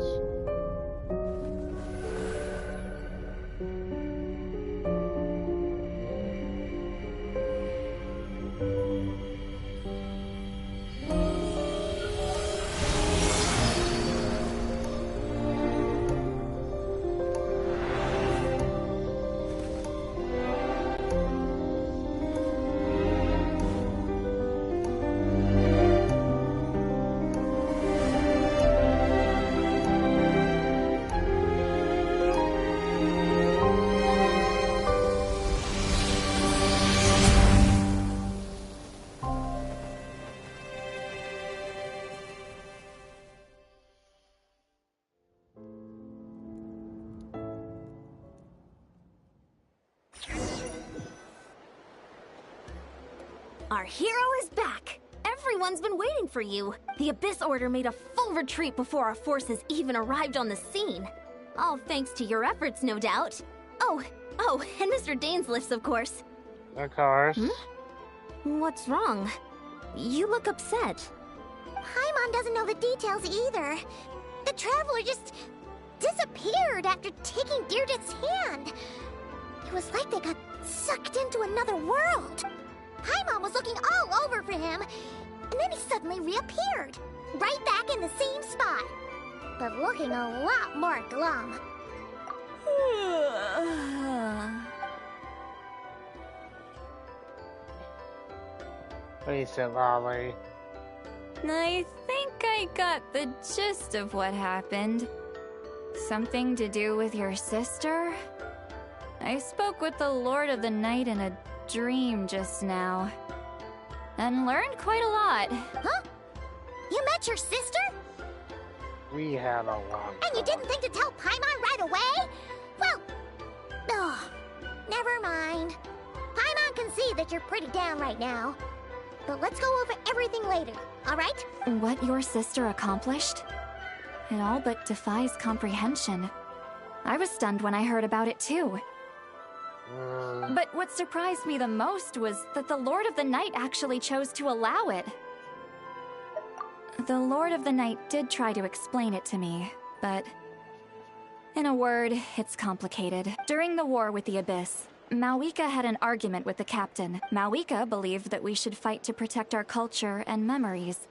Our hero is back! Everyone's been waiting for you. The Abyss Order made a full retreat before our forces even arrived on the scene. All thanks to your efforts, no doubt. Oh, and Mr. Dainsliff's, of course. Of course. What's wrong? You look upset. Paimon doesn't know the details either. The Traveler just disappeared after taking Deirdre's hand. It was like they got sucked into another world. Paimon was looking all over for him, and then he suddenly reappeared, right back in the same spot, but looking a lot more glum. What do you say, Lolly? I think I got the gist of what happened. Something to do with your sister? I spoke with the Lord of the Night in a dream just now, and learned quite a lot. Huh? You met your sister? We had a long And you didn't think to tell Paimon right away? Well, never mind. Paimon can see that you're pretty down right now. But let's go over everything later, alright? What your sister accomplished? It all but defies comprehension. I was stunned when I heard about it too. But what surprised me the most was that the Lord of the Night actually chose to allow it. The Lord of the Night did try to explain it to me, but in a word, it's complicated. During the war with the Abyss, Mawika had an argument with the captain. Mawika believed that we should fight to protect our culture and memories,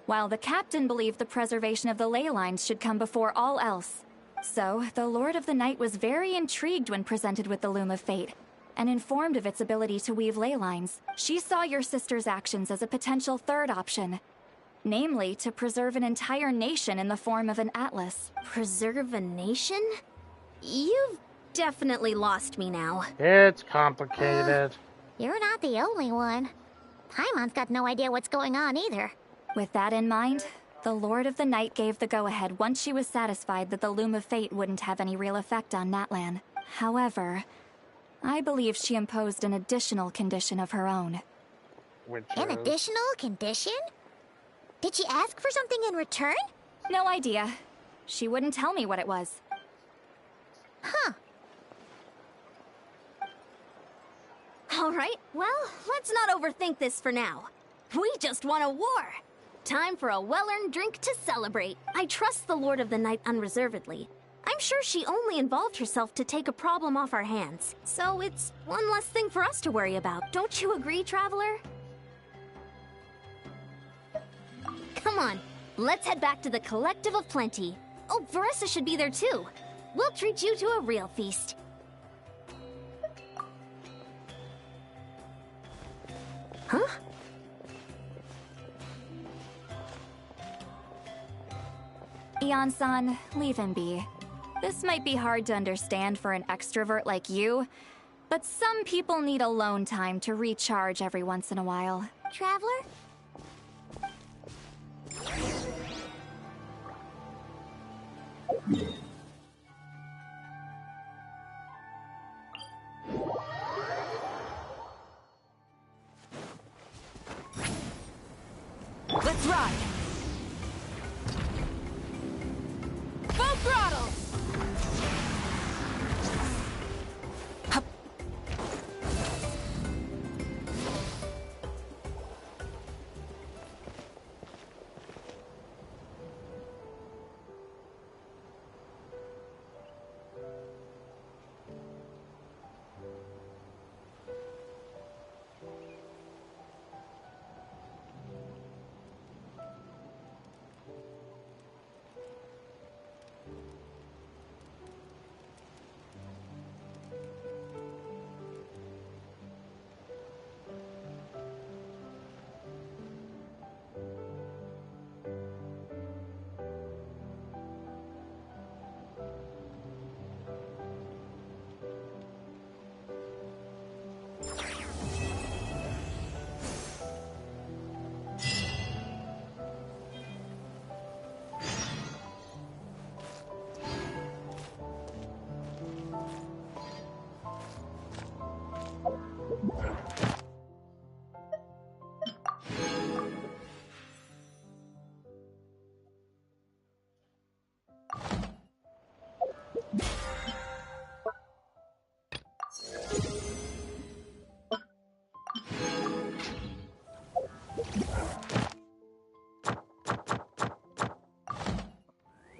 while the captain believed the preservation of the ley lines should come before all else. So, the Lord of the Night was very intrigued when presented with the Loom of Fate, and informed of its ability to weave ley lines. She saw your sister's actions as a potential third option, namely, to preserve an entire nation in the form of an atlas. Preserve a nation? You've definitely lost me now. It's complicated. You're not the only one. Paimon's got no idea what's going on either. With that in mind, the Lord of the Night gave the go-ahead once she was satisfied that the Loom of Fate wouldn't have any real effect on Natlan. However, I believe she imposed an additional condition of her own. An additional condition? Did she ask for something in return? No idea. She wouldn't tell me what it was. Huh. Alright, well, let's not overthink this for now. We just won a war! Time for a well-earned drink to celebrate. I trust the Lord of the Night unreservedly. I'm sure she only involved herself to take a problem off our hands. So it's one less thing for us to worry about. Don't you agree, Traveler? Come on, let's head back to the Collective of Plenty. Oh, Verissa should be there too. We'll treat you to a real feast. Huh? Eon-san, leave him be. This might be hard to understand for an extrovert like you, but some people need alone time to recharge every once in a while. Traveler? Let's ride! Full throttle! Hup.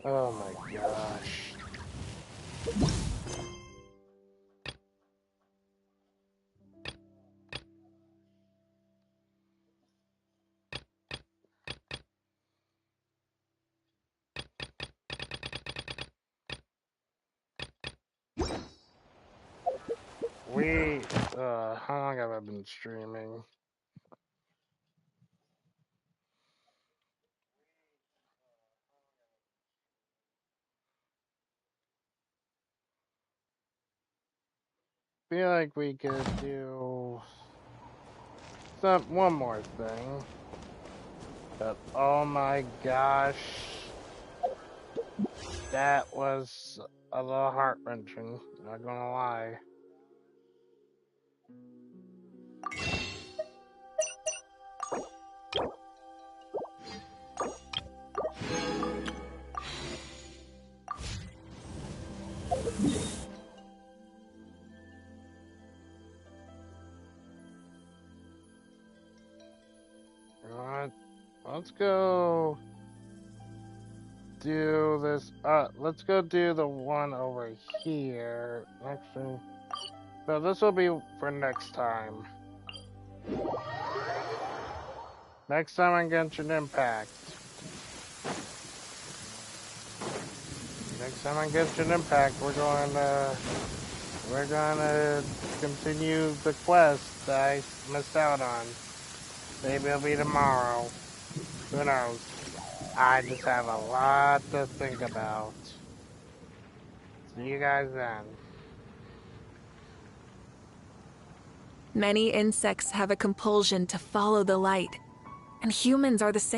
Oh my gosh. How long have I been streaming? Feel like we could do one more thing. But oh my gosh, that was a little heart-wrenching, not gonna lie. Alright, let's go do this. Let's go do the one over here. Actually, so this will be for next time. Next time on Genshin Impact. Next time on Genshin Impact, we're gonna continue the quest that I missed out on. Maybe it'll be tomorrow. Who knows? I just have a lot to think about. See you guys then. Many insects have a compulsion to follow the light, and humans are the same.